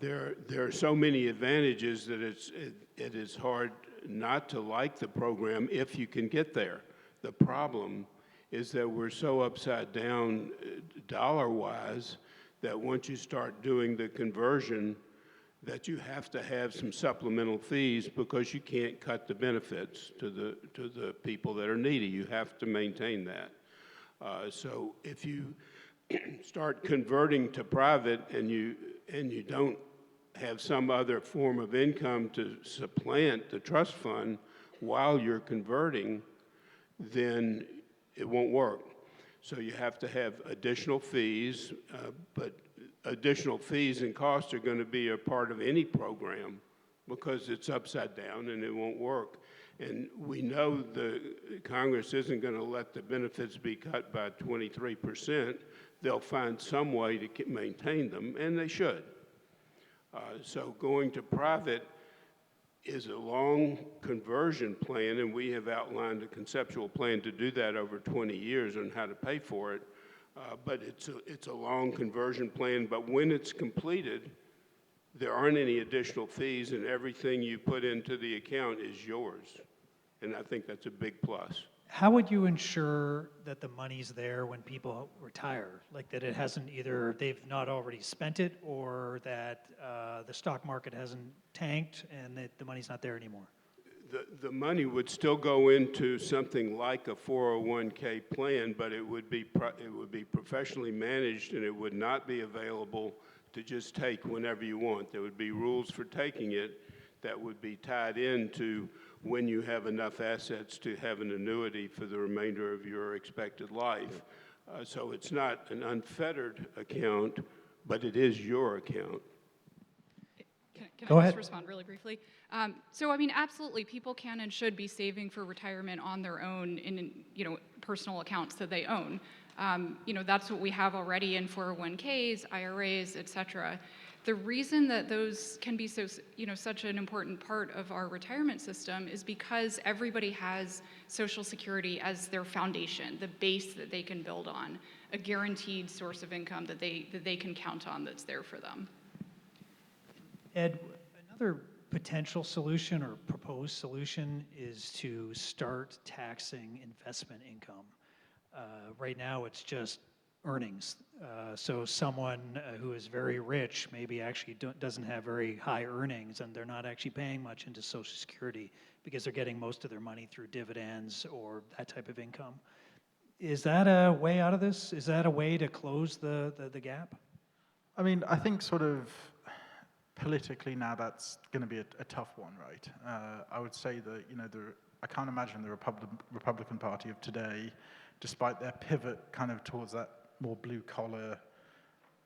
There are so many advantages that it is hard not to like the program if you can get there. The problem is that we're so upside down dollar-wise that once you start doing the conversion, that you have to have some supplemental fees because you can't cut the benefits to the people that are needy. You have to maintain that. So if you start converting to private and you don't have some other form of income to supplant the trust fund while you're converting, then it won't work. So you have to have additional fees, but additional fees and costs are going to be a part of any program because it's upside down and it won't work. And we know the Congress isn't going to let the benefits be cut by 23%. They'll find some way to maintain them, and they should. So going to private is a long conversion plan, and we have outlined a conceptual plan to do that over 20 years on how to pay for it. But it's a long conversion plan, but when it's completed, there aren't any additional fees, and everything you put into the account is yours. And I think that's a big plus. How would you ensure that the money's there when people retire? Like that it hasn't either, they've not already spent it, or that the stock market hasn't tanked and that the money's not there anymore? The money would still go into something like a 401k plan, but it would be professionally managed, and it would not be available to just take whenever you want. There would be rules for taking it that would be tied into when you have enough assets to have an annuity for the remainder of your expected life. So it's not an unfettered account, but it is your account. Can Go I ahead. just respond really briefly? So, I mean, absolutely, people can and should be saving for retirement on their own in, personal accounts that they own. That's what we have already in 401ks, IRAs, et cetera. The reason that those can be so, such an important part of our retirement system is because everybody has Social Security as their foundation, the base that they can build on, a guaranteed source of income that they can count on that's there for them. Ed, another potential solution or proposed solution is to start taxing investment income. Right now, it's just earnings. So someone who is very rich maybe actually doesn't have very high earnings, and they're not actually paying much into Social Security because they're getting most of their money through dividends or that type of income. Is that a way out of this? Is that a way to close the gap? I mean, I think sort of politically now that's going to be a tough one, right? I would say that, I can't imagine the Republican Party of today, despite their pivot kind of towards that more blue-collar,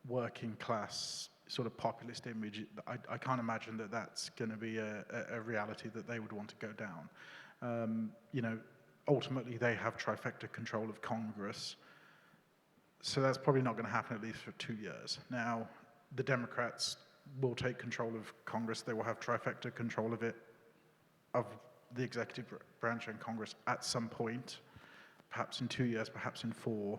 working-class sort of populist image, I can't imagine that that's going to be a reality that they would want to go down. Ultimately, they have trifecta control of Congress, so that's probably not going to happen at least for 2 years. Now, the Democrats will take control of Congress. They will have trifecta control of it, of the executive branch and Congress at some point, perhaps in 2 years, perhaps in 4.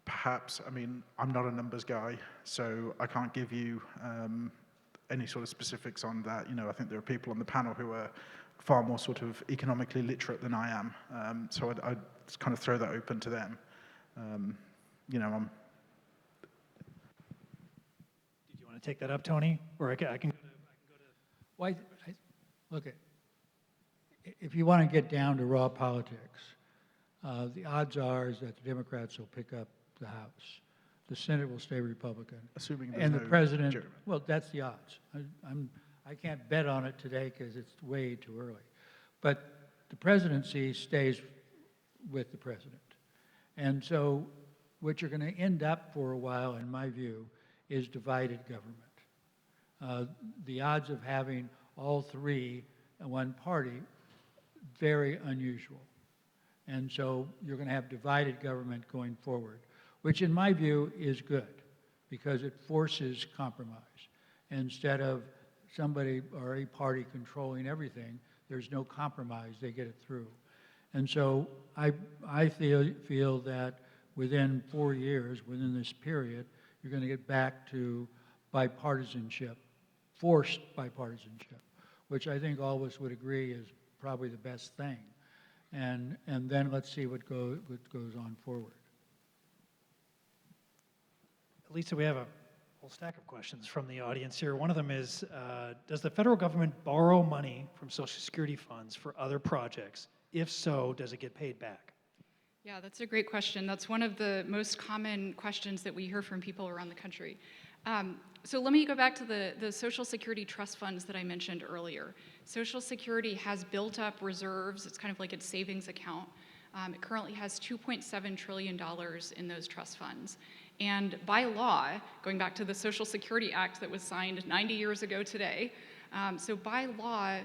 Perhaps, I'm not a numbers guy, so I can't give you any sort of specifics on that. I think there are people on the panel who are far more sort of economically literate than I am, so I'd kind of throw that open to them. Did you want to take that up, Tony? Or I can go to... Why, look, if you want to get down to raw politics, the odds are is that the Democrats will pick up the House. The Senate will stay Republican. Assuming there's And the no president, gerrymandering. well, that's the odds. I can't bet on it today because it's way too early. But the presidency stays with the president. And so what you're going to end up for a while, in my view, is divided government. The odds of having all three in one party, very unusual. And so you're going to have divided government going forward, which in my view is good because it forces compromise. Instead of somebody or a party controlling everything, there's no compromise, they get it through. And so I feel that within 4 years, within this period, you're going to get back to bipartisanship, forced bipartisanship, which I think all of us would agree is probably the best thing. And then let's see what goes on forward. Lisa, we have a whole stack of questions from the audience here. One of them is, does the federal government borrow money from Social Security funds for other projects? If so, does it get paid back? Yeah, that's a great question. That's one of the most common questions that we hear from people around the country. So let me go back to the Social Security trust funds that I mentioned earlier. Social Security has built up reserves. It's kind of like its savings account. It currently has $2.7 trillion in those trust funds. And by law, going back to the Social Security Act that was signed 90 years ago today, So by law,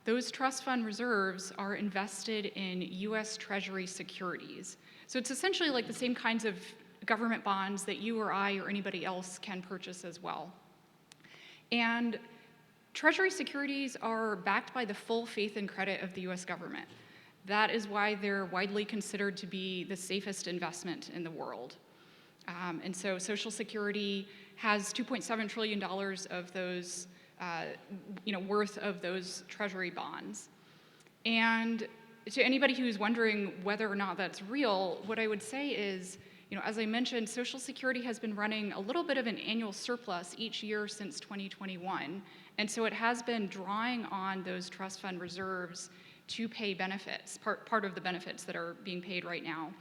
those trust fund reserves are invested in US Treasury securities. So it's essentially like the same kinds of government bonds that you or I or anybody else can purchase as well. And Treasury securities are backed by the full faith and credit of the US government. That is why they're widely considered to be the safest investment in the world. And so Social Security has $2.7 trillion of those, worth of those Treasury bonds. And to anybody who's wondering whether or not that's real, what I would say is, as I mentioned, Social Security has been running a little bit of an annual surplus each year since 2021. And so it has been drawing on those trust fund reserves to pay benefits, part of the benefits that are being paid right now.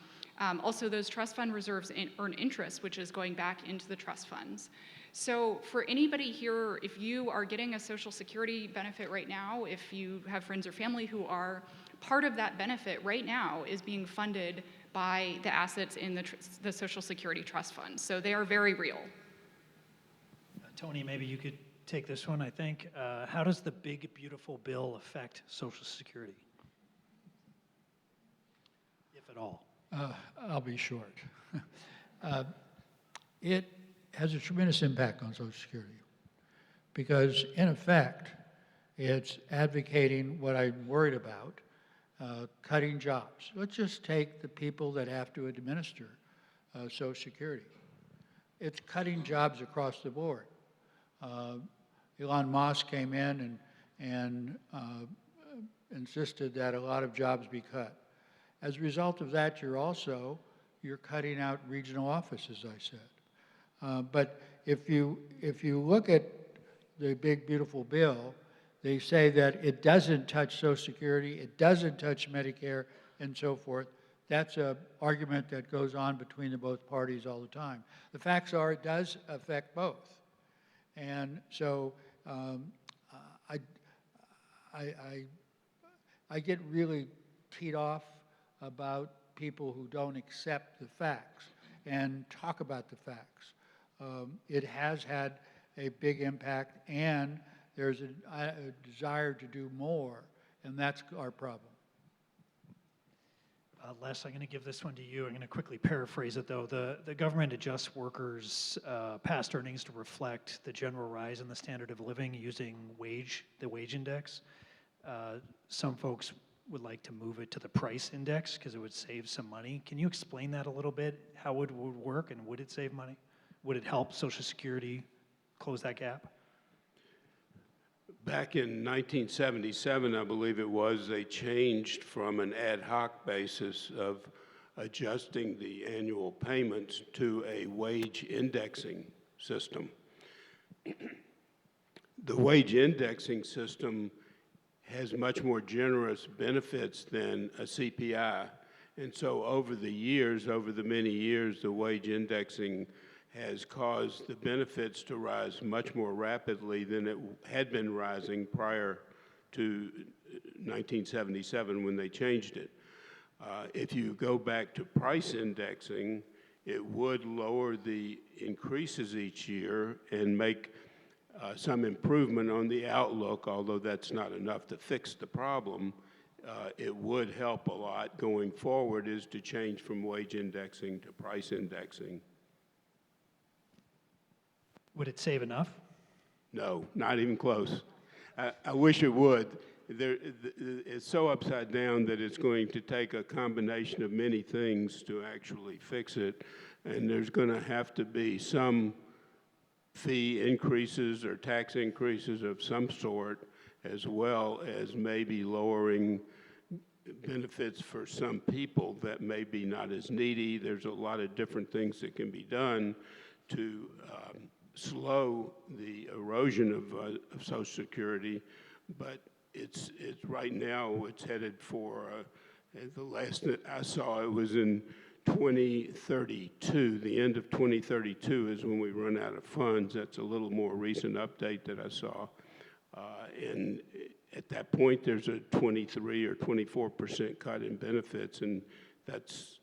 Also, those trust fund reserves earn interest, which is going back into the trust funds. So for anybody here, if you are getting a Social Security benefit right now, if you have friends or family who are, part of that benefit right now is being funded by the assets in the Social Security trust fund. So they are very real. Tony, maybe you could take this one, I think. How does the big, beautiful bill affect Social Security, if at all? I'll be short. It has a tremendous impact on Social Security because, in effect, it's advocating what I'm worried about, cutting jobs. Let's just take the people that have to administer Social Security. It's cutting jobs across the board. Elon Musk came in and insisted that a lot of jobs be cut. As a result of that, you're cutting out regional offices, I said. But if you look at the big, beautiful bill, they say that it doesn't touch Social Security, it doesn't touch Medicare, and so forth. That's an argument that goes on between the both parties all the time. The facts are it does affect both. And so I get really teed off about people who don't accept the facts and talk about the facts. It has had a big impact, and there's a desire to do more, and that's our problem. Les, I'm going to give this one to you. I'm going to quickly paraphrase it, though. The government adjusts workers' past earnings to reflect the general rise in the standard of living using the wage index. Some folks would like to move it to the price index because it would save some money. Can you explain that a little bit, how it would work, and would it save money? Would it help Social Security close that gap? Back in 1977, I believe it was, they changed from an ad hoc basis of adjusting the annual payments to a wage indexing system. The wage indexing system has much more generous benefits than a CPI. And so over the many years, the wage indexing has caused the benefits to rise much more rapidly than it had been rising prior to 1977 when they changed it. If you go back to price indexing, it would lower the increases each year and make some improvement on the outlook, although that's not enough to fix the problem. It would help a lot going forward is to change from wage indexing to price indexing. Would it save enough? No, not even close. I wish it would. It's so upside down that it's going to take a combination of many things to actually fix it, and there's going to have to be some fee increases or tax increases of some sort, as well as maybe lowering benefits for some people that may be not as needy. There's a lot of different things that can be done to slow the erosion of Social Security, but it's right now it's headed for the last that I saw it was in 2032. The end of 2032 is when we run out of funds. That's a little more recent update that I saw, and at that point there's a 23 or 24% cut in benefits, and that's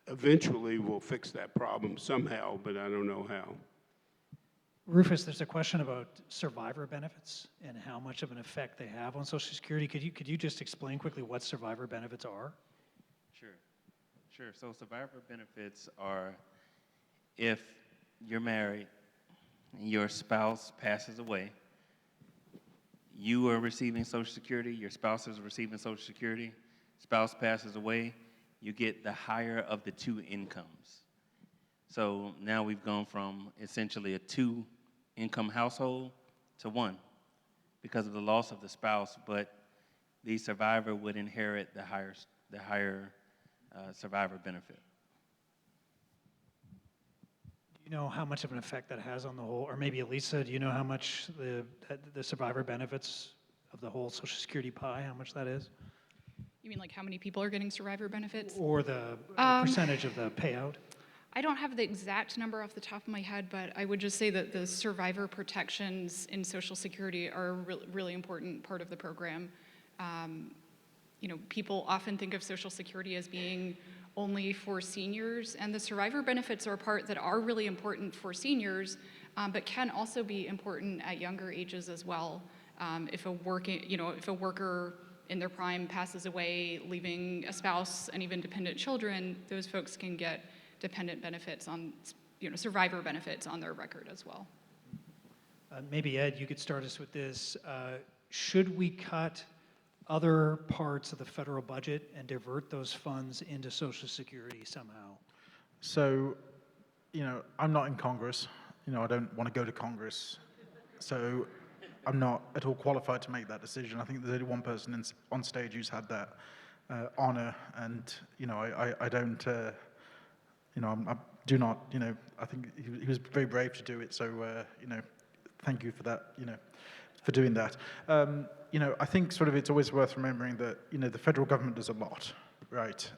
eventually we'll fix that problem somehow, but I don't know how. Rufus, there's a question about survivor benefits and how much of an effect they have on Social Security. Could you just explain quickly what survivor benefits are? Sure. So survivor benefits are if you're married and your spouse passes away, you are receiving Social Security, your spouse is receiving Social Security, spouse passes away, you get the higher of the two incomes. So now we've gone from essentially a two-income household to one because of the loss of the spouse, but the survivor would inherit the higher survivor benefit. Do you know how much of an effect that has on the whole, or maybe Elisa, do you know how much the survivor benefits of the whole Social Security pie, how much that is? You mean like how many people are getting survivor benefits? Or the percentage of the payout? I don't have the exact number off the top of my head, but I would just say that the survivor protections in Social Security are a really important part of the program. You know, people often think of Social Security as being only for seniors, and the survivor benefits are a part that are really important for seniors, but can also be important at younger ages as well. If a worker in their prime passes away, leaving a spouse and even dependent children, those folks can get dependent benefits on, survivor benefits on their record as well. Maybe Ed, you could start us with this. Should we cut other parts of the federal budget and divert those funds into Social Security somehow? So, I'm not in Congress. I don't want to go to Congress. So I'm not at all qualified to make that decision. I think there's only one person on stage who's had that honor, and I don't. I do not. I think he was very brave to do it. So thank you for that. For doing that. I think sort of it's always worth remembering that the federal government does a lot, right?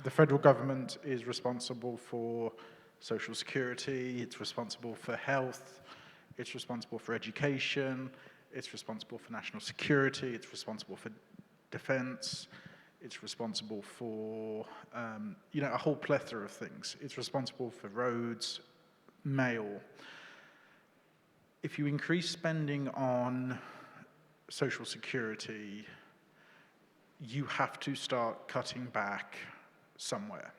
The federal government is responsible for Social Security. It's responsible for health. It's responsible for education. It's responsible for national security. It's responsible for defense. It's responsible for, a whole plethora of things. It's responsible for roads, mail. If you increase spending on Social Security, you have to start cutting back somewhere.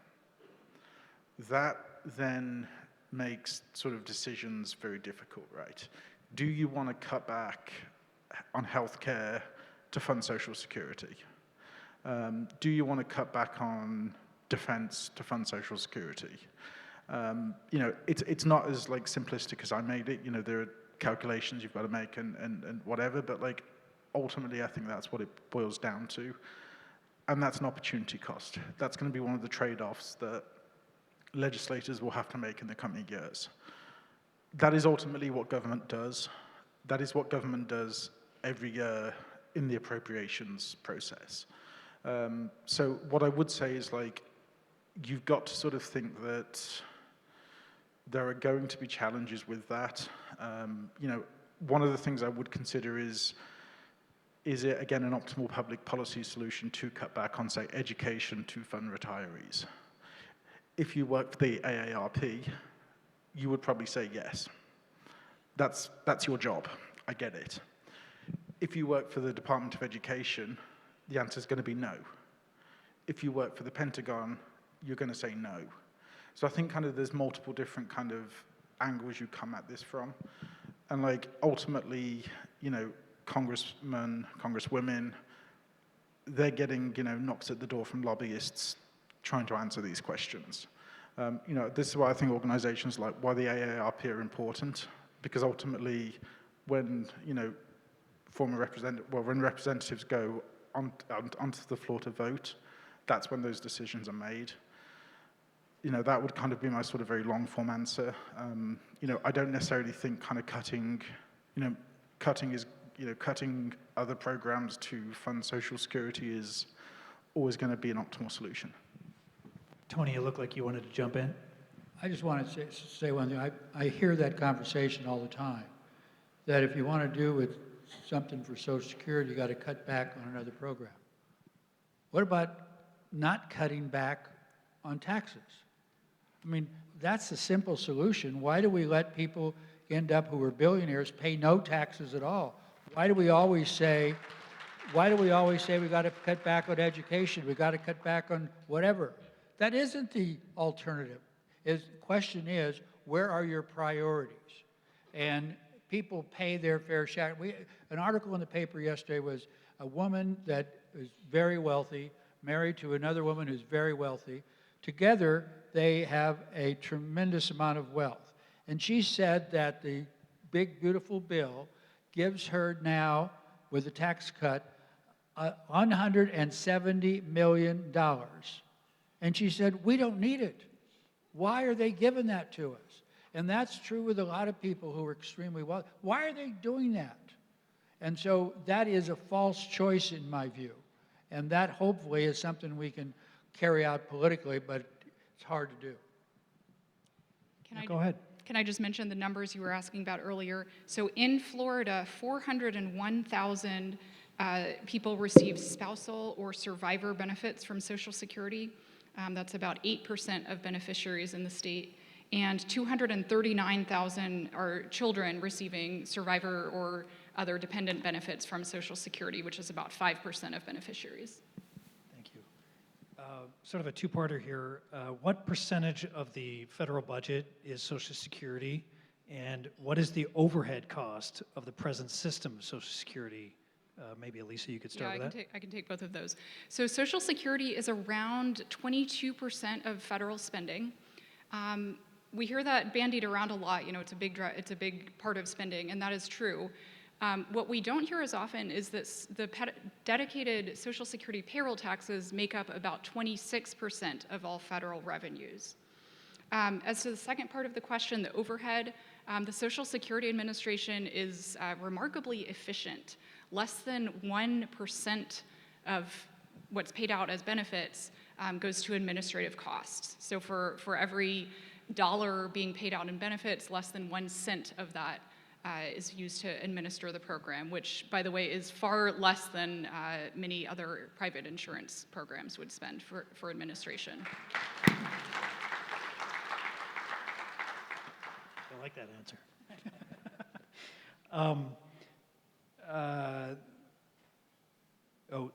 That then makes sort of decisions very difficult, right? Do you want to cut back on healthcare to fund Social Security? Do you want to cut back on defense to fund Social Security? It's not as simplistic as I made it. There are calculations you've got to make and whatever, but ultimately I think that's what it boils down to. And that's an opportunity cost. That's going to be one of the trade-offs that legislators will have to make in the coming years. That is ultimately what government does. That is what government does every year in the appropriations process. So what I would say is you've got to sort of think that there are going to be challenges with that. One of the things I would consider is it, again, an optimal public policy solution to cut back on, say, education to fund retirees? If you work for the AARP, you would probably say yes. That's your job. I get it. If you work for the Department of Education, the answer is going to be no. If you work for the Pentagon, you're going to say no. So I think there's multiple different angles you come at this from. And ultimately, congressmen, congresswomen, they're getting, knocks at the door from lobbyists trying to answer these questions. This is why I think organizations why the AARP are important, because ultimately when, when representatives go onto the floor to vote, that's when those decisions are made. That would be my sort of very long form answer. I don't necessarily think cutting other programs to fund Social Security is always going to be an optimal solution. Tony, you look like you wanted to jump in. I just want to say one thing. I hear that conversation all the time, that if you want to do with something for Social Security, you got to cut back on another program. What about not cutting back on taxes? I mean, that's a simple solution. Why do we let people end up, who are billionaires, pay no taxes at all. Why do we always say we got to cut back on education, we got to cut back on whatever? That isn't the alternative. The question is, where are your priorities? And people pay their fair share. An article in the paper yesterday was a woman that is very wealthy, married to another woman who's very wealthy. Together, they have a tremendous amount of wealth. And she said that the big, beautiful bill gives her now, with a tax cut, $170 million. And she said, we don't need it. Why are they giving that to us? And that's true with a lot of people who are extremely wealthy. Why are they doing that? And so that is a false choice in my view. And that hopefully is something we can carry out politically, but it's hard to do. Go ahead. Can I just mention the numbers you were asking about earlier? So in Florida, 401,000 people receive spousal or survivor benefits from Social Security. That's about 8% of beneficiaries in the state. And 239,000 are children receiving survivor or other dependent benefits from Social Security, which is about 5% of beneficiaries. Thank you. Sort of a two-parter here. What percentage of the federal budget is Social Security, and what is the overhead cost of the present system of Social Security? Maybe Elisa, you could start with that. I can take both of those. So Social Security is around 22% of federal spending. We hear that bandied around a lot. You know, it's a big part of spending, and that is true. What we don't hear as often is that the dedicated Social Security payroll taxes make up about 26% of all federal revenues. As to the second part of the question, the overhead, the Social Security Administration is remarkably efficient. Less than 1% of what's paid out as benefits goes to administrative costs. So for every dollar being paid out in benefits, less than 1 cent of that is used to administer the program, which, by the way, is far less than many other private insurance programs would spend for administration. I like that answer.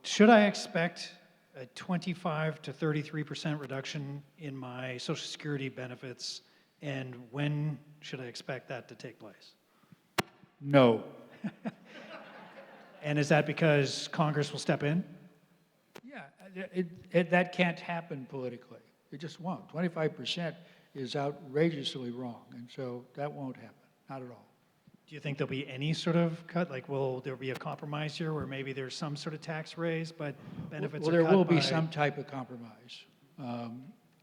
Should I expect a 25 to 33% reduction in my Social Security benefits, and when should I expect that to take place? No. And is that because Congress will step in? Yeah, that can't happen politically. It just won't. 25% is outrageously wrong, and so that won't happen, not at all. Do you think there'll be any sort of cut? Like, will there be a compromise here where maybe there's some sort of tax raise, but benefits are cut by... Well, there will be some type of compromise,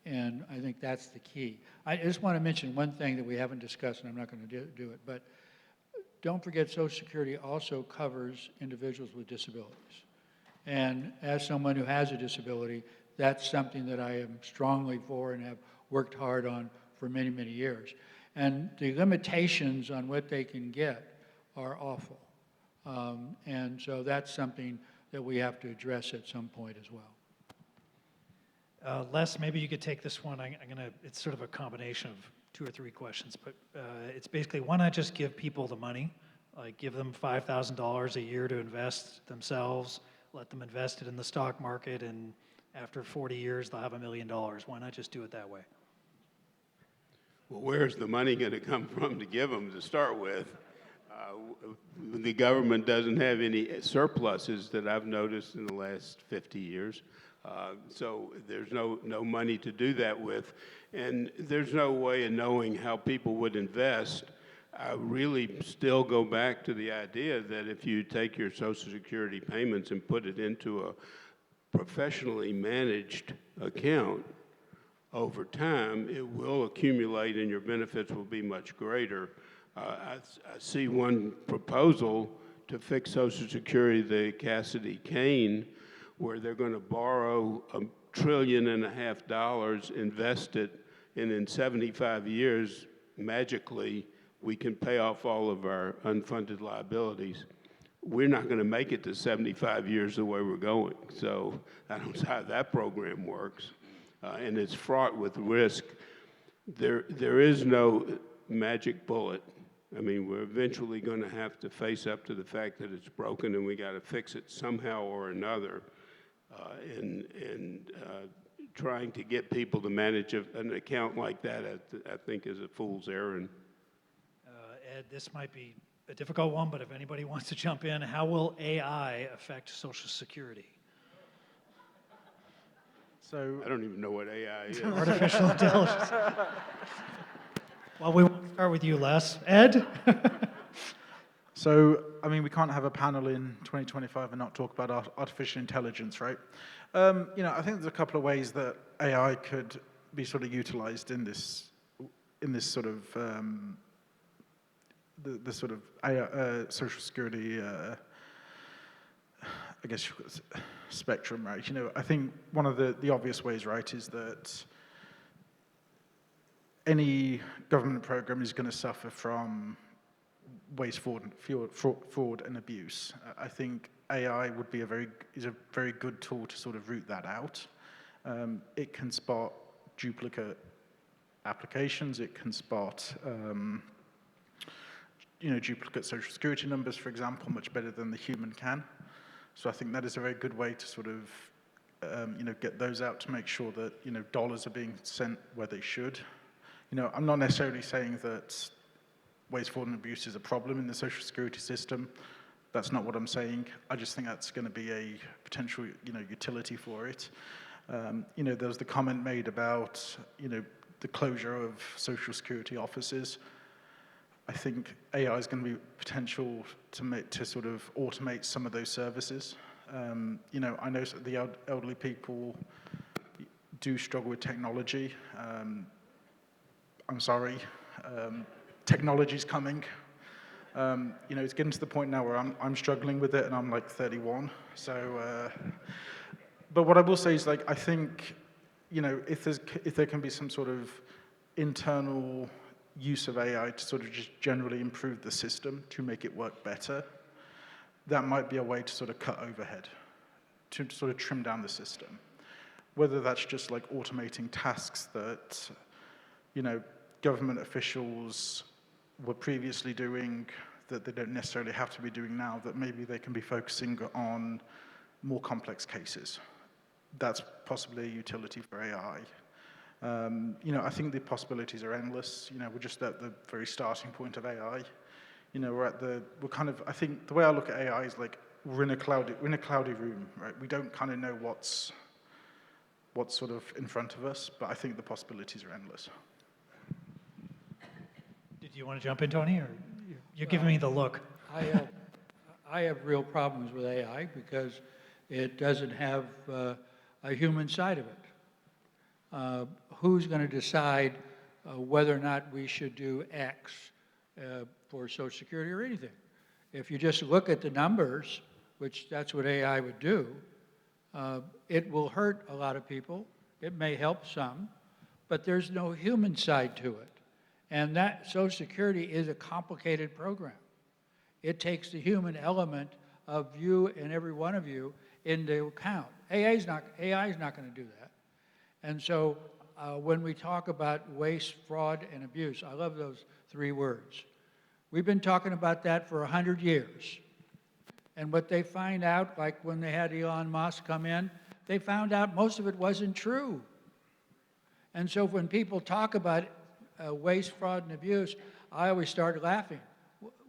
and I think that's the key. I just want to mention one thing that we haven't discussed, and I'm not going to do it, but don't forget Social Security also covers individuals with disabilities. And as someone who has a disability, that's something that I am strongly for and have worked hard on for many, many years. And the limitations on what they can get are awful. And so that's something that we have to address at some point as well. Les, maybe you could take this one. It's sort of a combination of 2 or 3 questions, but it's basically, why not just give people the money? Like, give them $5,000 a year to invest themselves, let them invest it in the stock market, and after 40 years, they'll have $1 million. Why not just do it that way? Well, where's the money going to come from to give them to start with? The government doesn't have any surpluses that I've noticed in the last 50 years. So there's no money to do that with. And there's no way of knowing how people would invest. I really still go back to the idea that if you take your Social Security payments and put it into a professionally managed account, over time, it will accumulate and your benefits will be much greater. I see one proposal to fix Social Security, the Cassidy-Cain, where they're going to borrow $1.5 trillion, invest it, and in 75 years, magically, we can pay off all of our unfunded liabilities. We're not going to make it to 75 years the way we're going. So I don't know how that program works. And it's fraught with risk. There is no magic bullet. I mean, we're eventually going to have to face up to the fact that it's broken, and we got to fix it somehow or another. Trying to get people to manage an account like that, I think, is a fool's errand. Ed, this might be a difficult one, but if anybody wants to jump in, how will AI affect Social Security? So I don't even know what AI is. Artificial intelligence. Well, we will start with you, Les. Ed? So, I mean, we can't have a panel in 2025 and not talk about artificial intelligence, right? You know, I think there's a couple of ways that AI could be sort of utilized in this sort of the sort of AI, Social Security, I guess, spectrum, right? You know, I think one of the obvious ways, right, is that any government program is going to suffer from waste, fraud, and abuse. I think AI would be is a very good tool to sort of root that out. It can spot duplicate applications. It can spot, duplicate Social Security numbers, for example, much better than the human can. So I think that is a very good way to sort of, get those out to make sure that, dollars are being sent where they should. I'm not necessarily saying that waste, fraud, and abuse is a problem in the Social Security system. That's not what I'm saying. I just think that's going to be a potential, utility for it. There was the comment made about, the closure of Social Security offices. I think AI is going to be potential to sort of automate some of those services. I know the elderly people do struggle with technology. I'm sorry. Technology's coming. It's getting to the point now where I'm struggling with it, and I'm like 31. So, but what I will say is, like, I think, if there can be some sort of internal use of AI to sort of just generally improve the system to make it work better, that might be a way to sort of cut overhead, to sort of trim down the system. Whether that's just like automating tasks that, government officials were previously doing that they don't necessarily have to be doing now, that maybe they can be focusing on more complex cases. That's possibly a utility for AI. I think the possibilities are endless. We're just at the very starting point of AI. I think the way I look at AI is like we're in a cloudy room, right? We don't kind of know what's sort of in front of us, but I think the possibilities are endless. Did you want to jump in, Tony, or you're giving me the look? I have real problems with AI because it doesn't have a human side of it. Who's going to decide whether or not we should do X for Social Security or anything? If you just look at the numbers, which that's what AI would do, it will hurt a lot of people. It may help some, but there's no human side to it. And that Social Security is a complicated program. It takes the human element of you and every one of you into account. AI is not going to do that. And so when we talk about waste, fraud, and abuse, I love those three words. We've been talking about that for 100 years. And what they find out, like when they had Elon Musk come in, they found out most of it wasn't true. And so when people talk about waste, fraud, and abuse, I always start laughing.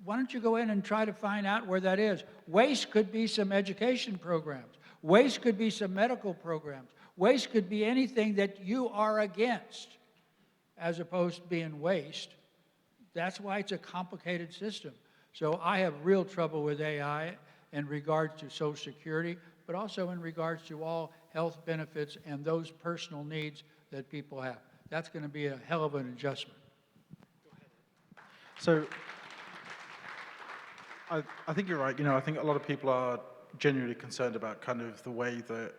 Why don't you go in and try to find out where that is? Waste could be some education programs. Waste could be some medical programs. Waste could be anything that you are against, as opposed to being waste. That's why it's a complicated system. So I have real trouble with AI in regards to Social Security, but also in regards to all health benefits and those personal needs that people have. That's going to be a hell of an adjustment. So I think you're right. I think a lot of people are genuinely concerned about kind of the way that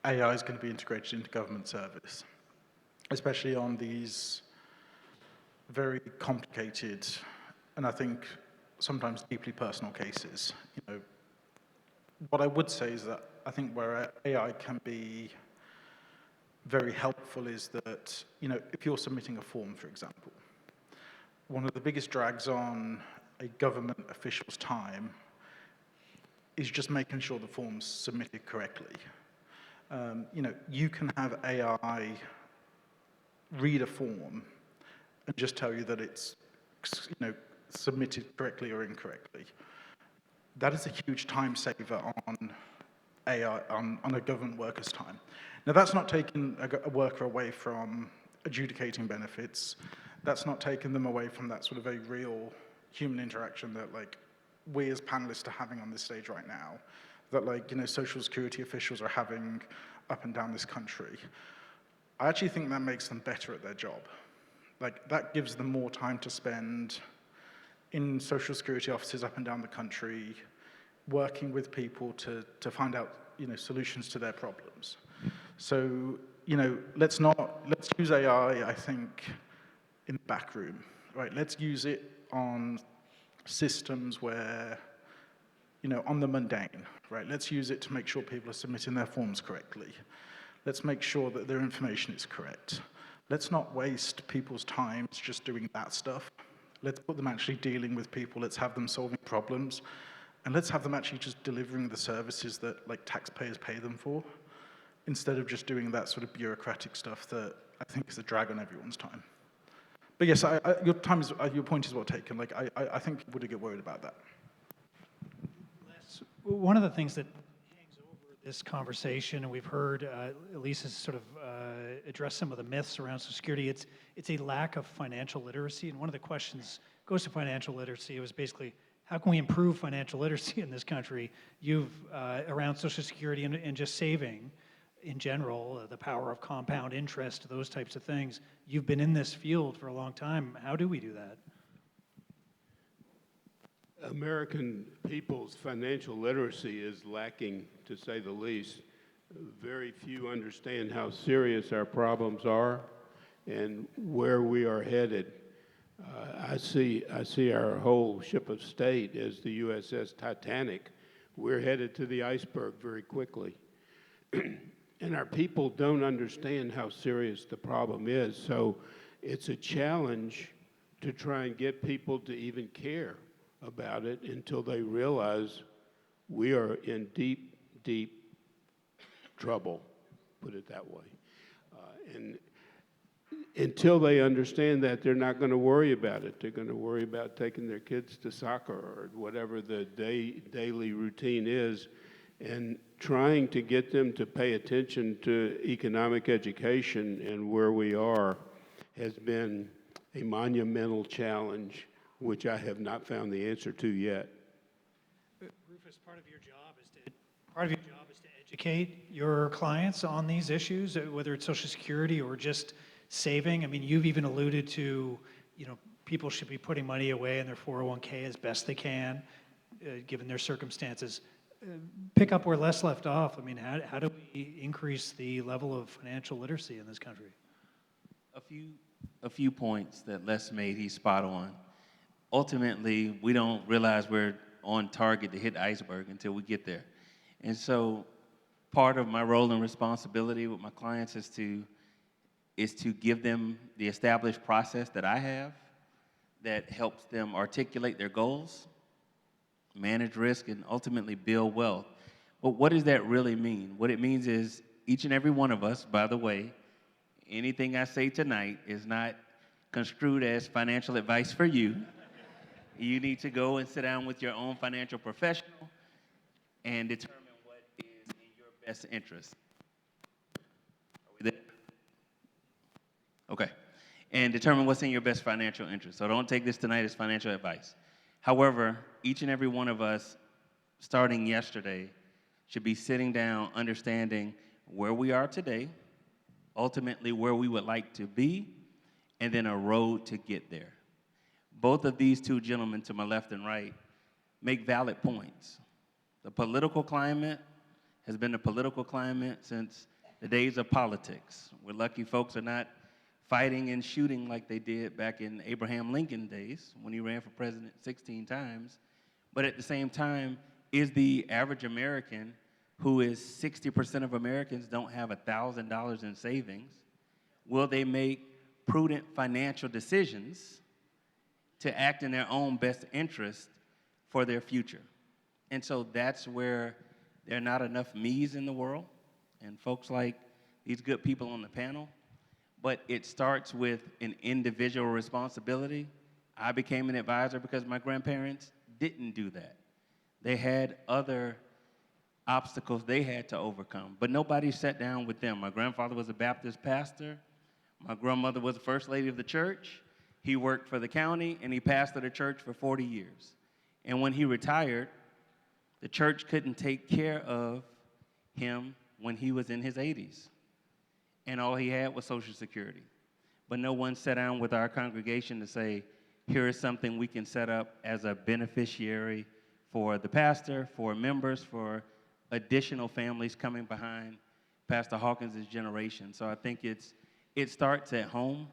AI is going to be integrated into government service, especially on these very complicated and I think sometimes deeply personal cases. What I would say is that I think where AI can be very helpful is that, if you're submitting a form, for example, one of the biggest drags on a government official's time is just making sure the form's submitted correctly. You can have AI read a form and just tell you that it's, submitted correctly or incorrectly. That is a huge time saver on AI, on a government worker's time. Now, that's not taking a worker away from adjudicating benefits. That's not taking them away from that sort of very real human interaction that, we as panelists are having on this stage right now, that, Social Security officials are having up and down this country. I actually think that makes them better at their job. That gives them more time to spend in Social Security offices up and down the country, working with people to find out, solutions to their problems. So, let's use AI, I think, in the back room, right? Let's use it on systems where, on the mundane, right? Let's use it to make sure people are submitting their forms correctly. Let's make sure that their information is correct. Let's not waste people's time just doing that stuff. Let's put them actually dealing with people. Let's have them solving problems. And let's have them actually just delivering the services that taxpayers pay them for, instead of just doing that sort of bureaucratic stuff that I think is a drag on everyone's time. But yes, your point is well taken. I think people do get worried about that. One of the things that hangs over this conversation, and we've heard Elisa sort of address some of the myths around Social Security, it's a lack of financial literacy. And one of the questions goes to financial literacy. It was basically, how can we improve financial literacy in this country? Around Social Security and just saving in general, the power of compound interest, those types of things. You've been in this field for a long time. How do we do that? American people's financial literacy is lacking, to say the least. Very few understand how serious our problems are and where we are headed. I see our whole ship of state as the USS Titanic. We're headed to the iceberg very quickly. And our people don't understand how serious the problem is. So it's a challenge to try and get people to even care about it until they realize we are in deep, deep trouble, put it that way. And until they understand that, they're not going to worry about it. They're going to worry about taking their kids to soccer or whatever the daily routine is, and trying to get them to pay attention to economic education and where we are has been a monumental challenge, which I have not found the answer to yet. Rufus, part of your job is to educate your clients on these issues, whether it's Social Security or just saving. I mean, you've even alluded to, people should be putting money away in their 401k as best they can, given their circumstances. Pick up where Les left off. I mean, how do we increase the level of financial literacy in this country? A few points that Les made, he's spot on. Ultimately, we don't realize we're on target to hit the iceberg until we get there. And so part of my role and responsibility with my clients is to give them the established process that I have that helps them articulate their goals, manage risk, and ultimately build wealth. But what does that really mean? What it means is each and every one of us, by the way, anything I say tonight is not construed as financial advice for you. You need to go and sit down with your own financial professional and determine what is in your best interest. Are we there? Okay. And determine what's in your best financial interest. So don't take this tonight as financial advice. However, each and every one of us, starting yesterday, should be sitting down, understanding where we are today, ultimately where we would like to be, and then a road to get there. Both of these two gentlemen to my left and right make valid points. The political climate has been a political climate since the days of politics. We're lucky folks are not fighting and shooting like they did back in Abraham Lincoln days when he ran for president 16 times. But at the same time, is the average American, who is 60% of Americans don't have $1,000 in savings, will they make prudent financial decisions to act in their own best interest for their future. And so that's where there are not enough me's in the world and folks like these good people on the panel. But it starts with an individual responsibility. I became an advisor because my grandparents didn't do that. They had other obstacles they had to overcome, but nobody sat down with them. My grandfather was a Baptist pastor. My grandmother was the first lady of the church. He worked for the county, and he pastored a church for 40 years. And when he retired, the church couldn't take care of him when he was in his 80s. And all he had was Social Security. But no one sat down with our congregation to say, here is something we can set up as a beneficiary for the pastor, for members, for additional families coming behind Pastor Hawkins' generation. So I think it starts at home.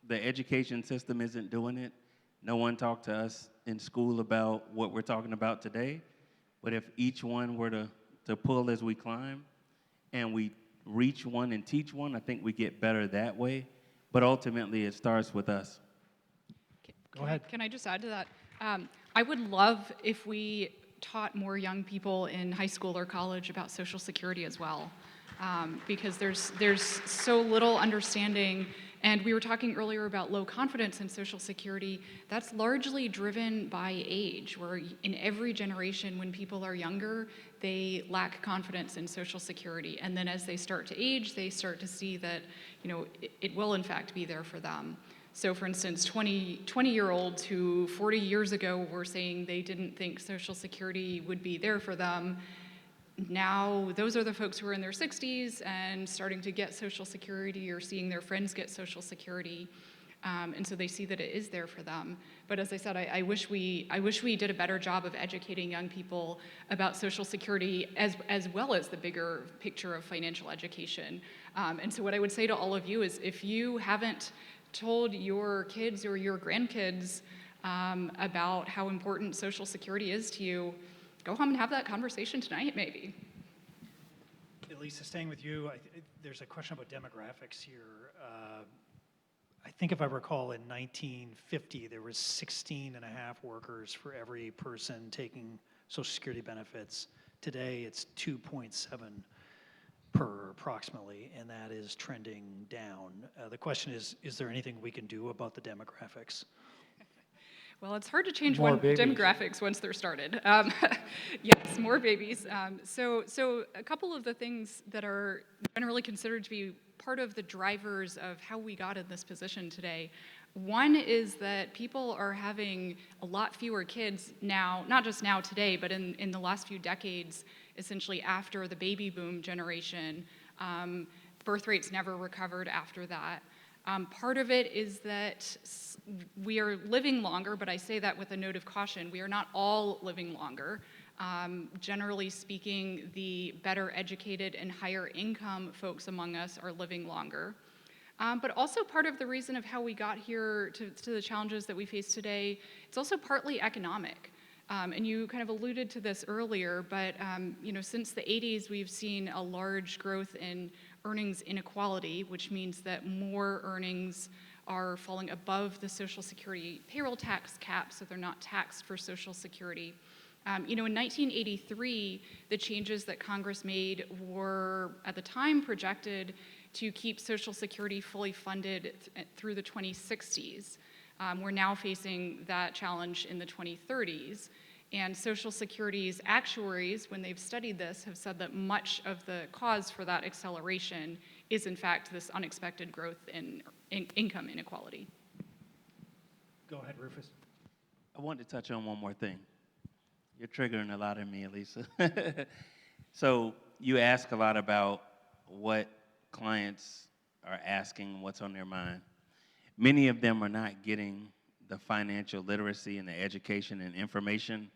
The education system isn't doing it. No one talked to us in school about what we're talking about today. But if each one were to pull as we climb and we reach one and teach one, I think we get better that way. But ultimately, it starts with us. Go ahead. Can I just add to that? I would love if we taught more young people in high school or college about Social Security as well, because there's so little understanding. And we were talking earlier about low confidence in Social Security. That's largely driven by age, where in every generation when people are younger, they lack confidence in Social Security. And then as they start to age, they start to see that, it will in fact be there for them. So for instance, 20-year-olds who 40 years ago were saying they didn't think Social Security would be there for them, now those are the folks who are in their 60s and starting to get Social Security or seeing their friends get Social Security. And so they see that it is there for them. But as I said, I wish we did a better job of educating young people about Social Security as well as the bigger picture of financial education. And so what I would say to all of you is, if you haven't told your kids or your grandkids about how important Social Security is to you, go home and have that conversation tonight, maybe. Lisa, staying with you, there's a question about demographics here. I think if I recall, in 1950, there was 16 and a half workers for every person taking Social Security benefits. Today, it's 2.7 per approximately, and that is trending down. The question is there anything we can do about the demographics? Well, it's hard to change More babies. demographics once they're started. Yes, more babies. So a couple of the things that are generally considered to be part of the drivers of how we got in this position today. One is that people are having a lot fewer kids now, not just now today, but in the last few decades, essentially after the baby boom generation. Birth rates never recovered after that. Part of it is that we are living longer, but I say that with a note of caution. We are not all living longer. Generally speaking, the better educated and higher income folks among us are living longer. But also part of the reason of how we got here to the challenges that we face today, it's also partly economic. And you kind of alluded to this earlier, but since the 80s, we've seen a large growth in earnings inequality, which means that more earnings are falling above the Social Security payroll tax cap, so they're not taxed for Social Security. In 1983, the changes that Congress made were, at the time, projected to keep Social Security fully funded through the 2060s. We're now facing that challenge in the 2030s. And Social Security's actuaries, when they've studied this, have said that much of the cause for that acceleration is, in fact, this unexpected growth in income inequality. Go ahead, Rufus. I wanted to touch on one more thing. You're triggering a lot in me, Elisa. So you ask a lot about what clients are asking, what's on their mind. Many of them are not getting the financial literacy and the education and information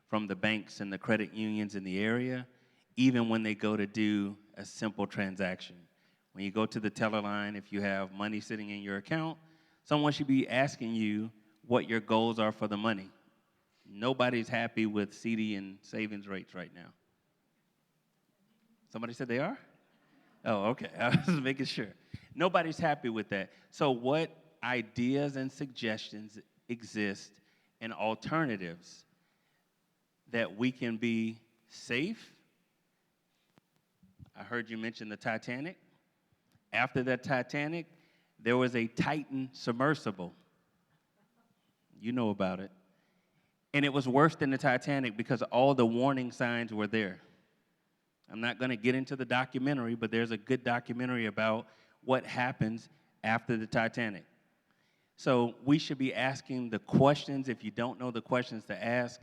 from the banks and the credit unions in the area, even when they go to do a simple transaction. When you go to the teller line, if you have money sitting in your account, someone should be asking you what your goals are for the money. Nobody's happy with CD and savings rates right now. Somebody said they are? Oh, okay. I was making sure. Nobody's happy with that. So what ideas and suggestions exist and alternatives that we can be safe. I heard you mention the Titanic. After the Titanic, there was a Titan submersible. You know about it. And it was worse than the Titanic because all the warning signs were there. I'm not going to get into the documentary, but there's a good documentary about what happens after the Titanic. So we should be asking the questions. If you don't know the questions to ask,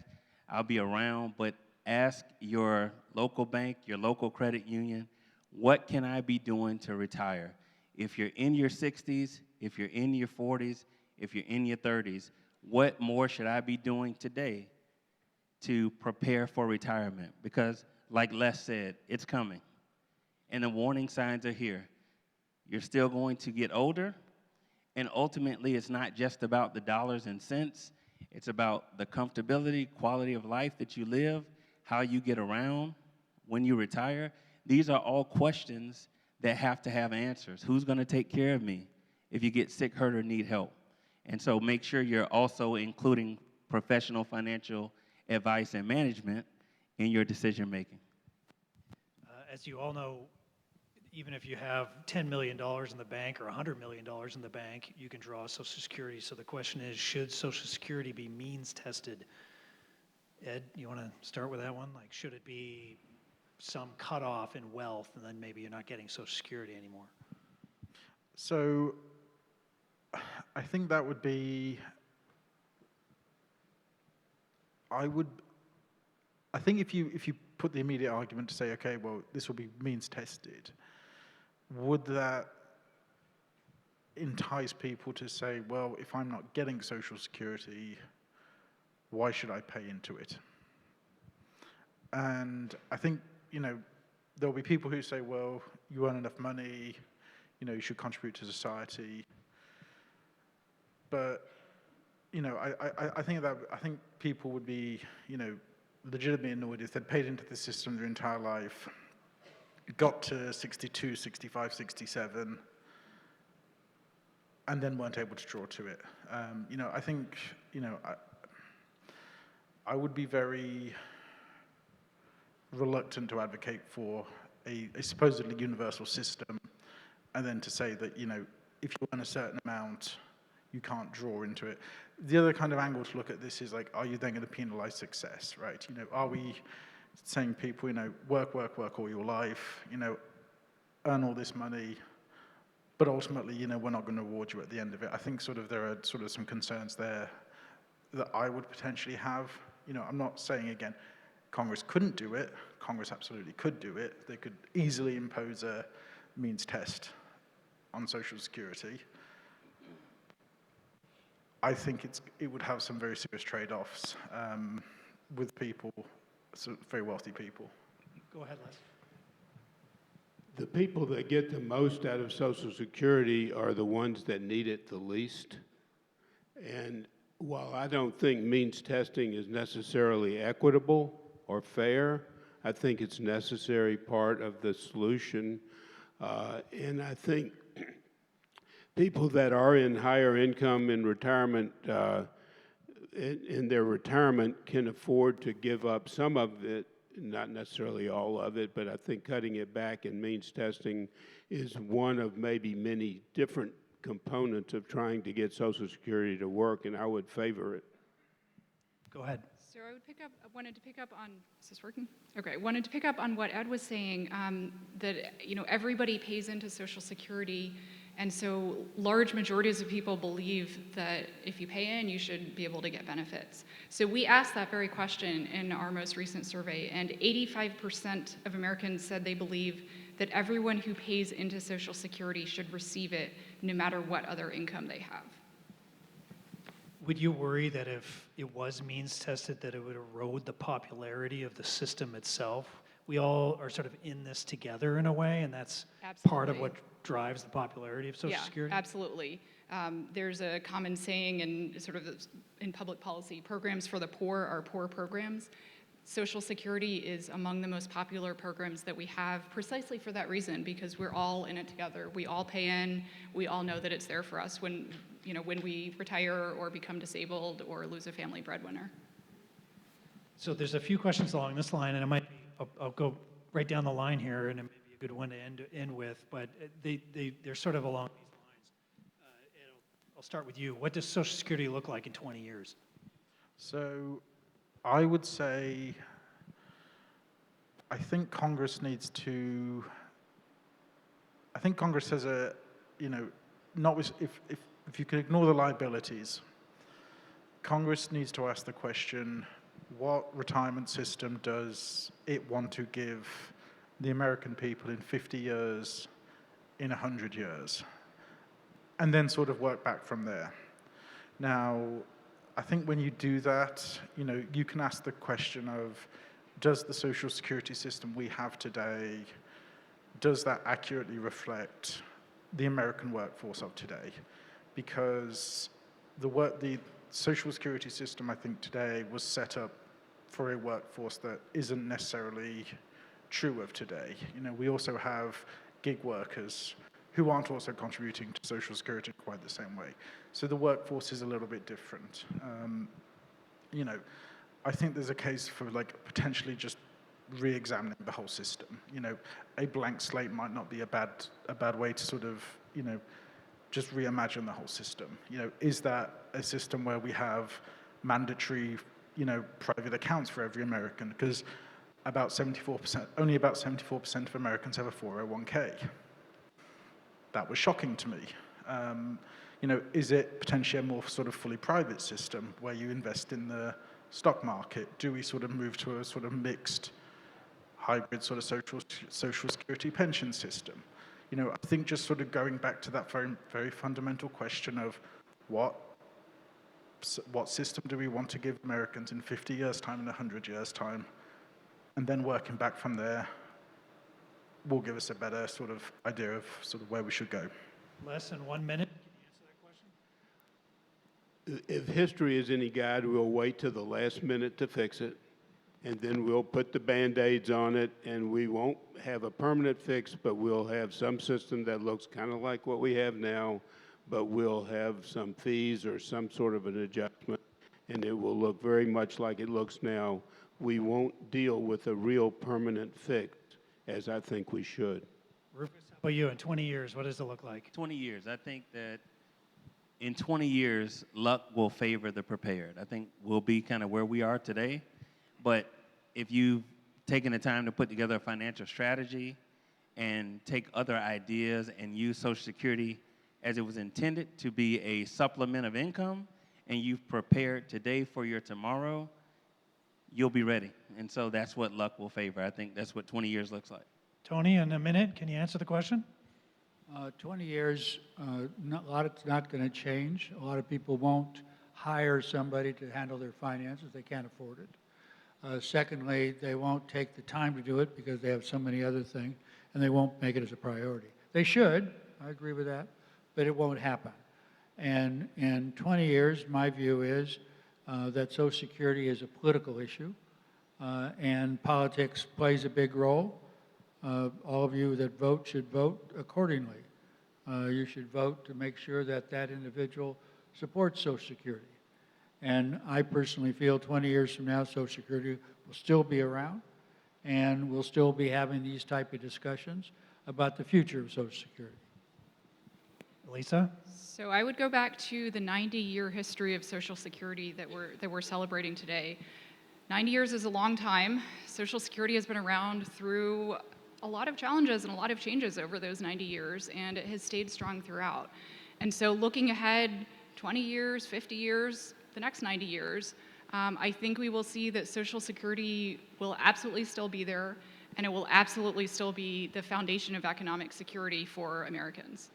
I'll be around, but ask your local bank, your local credit union, what can I be doing to retire? If you're in your 60s, if you're in your 40s, if you're in your 30s, what more should I be doing today to prepare for retirement? Because like Les said, it's coming. And the warning signs are here. You're still going to get older, and ultimately it's not just about the dollars and cents. It's about the comfortability, quality of life that you live, how you get around when you retire. These are all questions that have to have answers. Who's going to take care of me if you get sick, hurt, or need help? And so make sure you're also including professional financial advice and management in your decision making. As you all know, even if you have $10 million in the bank or $100 million in the bank, you can draw Social Security. So the question is, should Social Security be means tested? Ed, you want to start with that one? Like, should it be some cutoff in wealth, and then maybe you're not getting Social Security anymore? So I think that would be, I think if you put the immediate argument to say, okay, well, this will be means tested, would that entice people to say, well, if I'm not getting Social Security, why should I pay into it? And I think, there'll be people who say, well, you earn enough money, you should contribute to society. But, I think people would be, legitimately annoyed if they'd paid into the system their entire life, got to 62, 65, 67, and then weren't able to draw to it. I think, I would be very reluctant to advocate for a supposedly universal system, and then to say that, if you earn a certain amount, you can't draw into it. The other kind of angle to look at this is like, are you then going to penalize success, right? Are we saying people, work all your life, earn all this money, but ultimately, we're not going to reward you at the end of it. I think there are some concerns there that I would potentially have. I'm not saying, again, Congress couldn't do it. Congress absolutely could do it. They could easily impose a means test on Social Security. I think it would have some very serious trade-offs with people, very wealthy people. Go ahead, Les. The people that get the most out of Social Security are the ones that need it the least. And while I don't think means testing is necessarily equitable or fair, I think it's a necessary part of the solution. And I think people that are in higher income in retirement, in their retirement, can afford to give up some of it, not necessarily all of it, but I think cutting it back in means testing is one of maybe many different components of trying to get Social Security to work, and I would favor it. Go ahead. So wanted to pick up on, is this working? Okay, wanted to pick up on what Ed was saying, that, everybody pays into Social Security, and so large majorities of people believe that if you pay in, you should be able to get benefits. So we asked that very question in our most recent survey, and 85% of Americans said they believe that everyone who pays into Social Security should receive it no matter what other income they have. Would you worry that if it was means tested, that it would erode the popularity of the system itself? We all are sort of in this together in a way, and that's part of what drives the popularity of Social Security? Yeah, absolutely. There's a common saying in public policy, programs for the poor are poor programs. Social Security is among the most popular programs that we have precisely for that reason, because we're all in it together. We all pay in. We all know that it's there for us when when we retire or become disabled or lose a family breadwinner. So there's a few questions along this line, and I'll go right down the line here, and it may be a good one to end with, but they're sort of along these lines. And I'll start with you. What does Social Security look like in 20 years? So I would say, I think Congress has a, if you could ignore the liabilities, Congress needs to ask the question, what retirement system does it want to give the American people in 50 years, in 100 years? And then sort of work back from there. Now, I think when you do that, you can ask the question of, does the Social Security system we have today, does that accurately reflect the American workforce of today? Because the Social Security system, I think, today was set up for a workforce that isn't necessarily true of today. We also have gig workers who aren't also contributing to Social Security in quite the same way. So the workforce is a little bit different. I think there's a case for potentially just re-examining the whole system. A blank slate might not be a bad way to sort of, just reimagine the whole system. Is that a system where we have mandatory, private accounts for every American? Because only about 74% of Americans have a 401k. That was shocking to me. Is it potentially a more sort of fully private system where you invest in the stock market? Do we sort of move to a sort of mixed hybrid sort of social security pension system? I think just sort of going back to that very, very fundamental question of what system do we want to give Americans in 50 years' time and 100 years' time, and then working back from there will give us a better sort of idea of sort of where we should go. Less than 1 minute. Can you answer that question? If history is any guide, we'll wait till the last minute to fix it, and then we'll put the Band-Aids on it, and we won't have a permanent fix, but we'll have some system that looks kind of like what we have now, but we'll have some fees or some sort of an adjustment, and it will look very much like it looks now. We won't deal with a real permanent fix, as I think we should. Rufus, how about you? In 20 years, what does it look like? 20 years. I think that in 20 years, luck will favor the prepared. I think we'll be kind of where we are today, but if you've taken the time to put together a financial strategy and take other ideas and use Social Security as it was intended to be a supplement of income, and you've prepared today for your tomorrow, you'll be ready. And so that's what luck will favor. I think that's what 20 years looks like. Tony, in a minute, can you answer the question? 20 years, a lot's not going to change. A lot of people won't hire somebody to handle their finances. They can't afford it. Secondly, they won't take the time to do it because they have so many other things, and they won't make it as a priority. They should, I agree with that, but it won't happen. And in 20 years, my view is that Social Security is a political issue, and politics plays a big role. All of you that vote should vote accordingly. You should vote to make sure that that individual supports Social Security. And I personally feel 20 years from now, Social Security will still be around, and we'll still be having these type of discussions about the future of Social Security. Lisa? So I would go back to the 90-year history of Social Security that we're celebrating today. 90 years is a long time. Social Security has been around through a lot of challenges and a lot of changes over those 90 years, and it has stayed strong throughout. And so looking ahead 20 years, 50 years, the next 90 years, I think we will see that Social Security will absolutely still be there, and it will absolutely still be the foundation of economic security for Americans.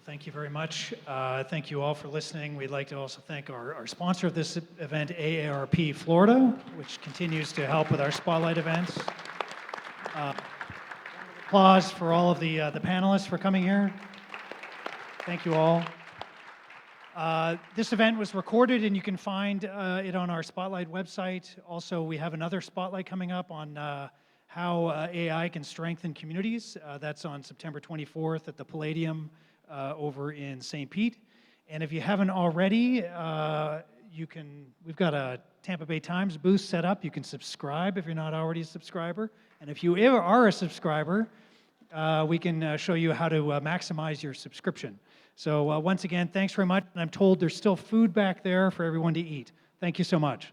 Thank you very much. Thank you all for listening. We'd like to also thank our sponsor of this event, AARP Florida, which continues to help with our spotlight events. Applause for all of the panelists for coming here. Thank you all. This event was recorded, and you can find it on our Spotlight website. Also, we have another Spotlight coming up on how AI can strengthen communities. That's on September 24th at the Palladium over in St. Pete. And if you haven't already, we've got a Tampa Bay Times booth set up. You can subscribe if you're not already a subscriber. And if you ever are a subscriber, we can show you how to maximize your subscription. So once again, thanks very much. And I'm told there's still food back there for everyone to eat. Thank you so much.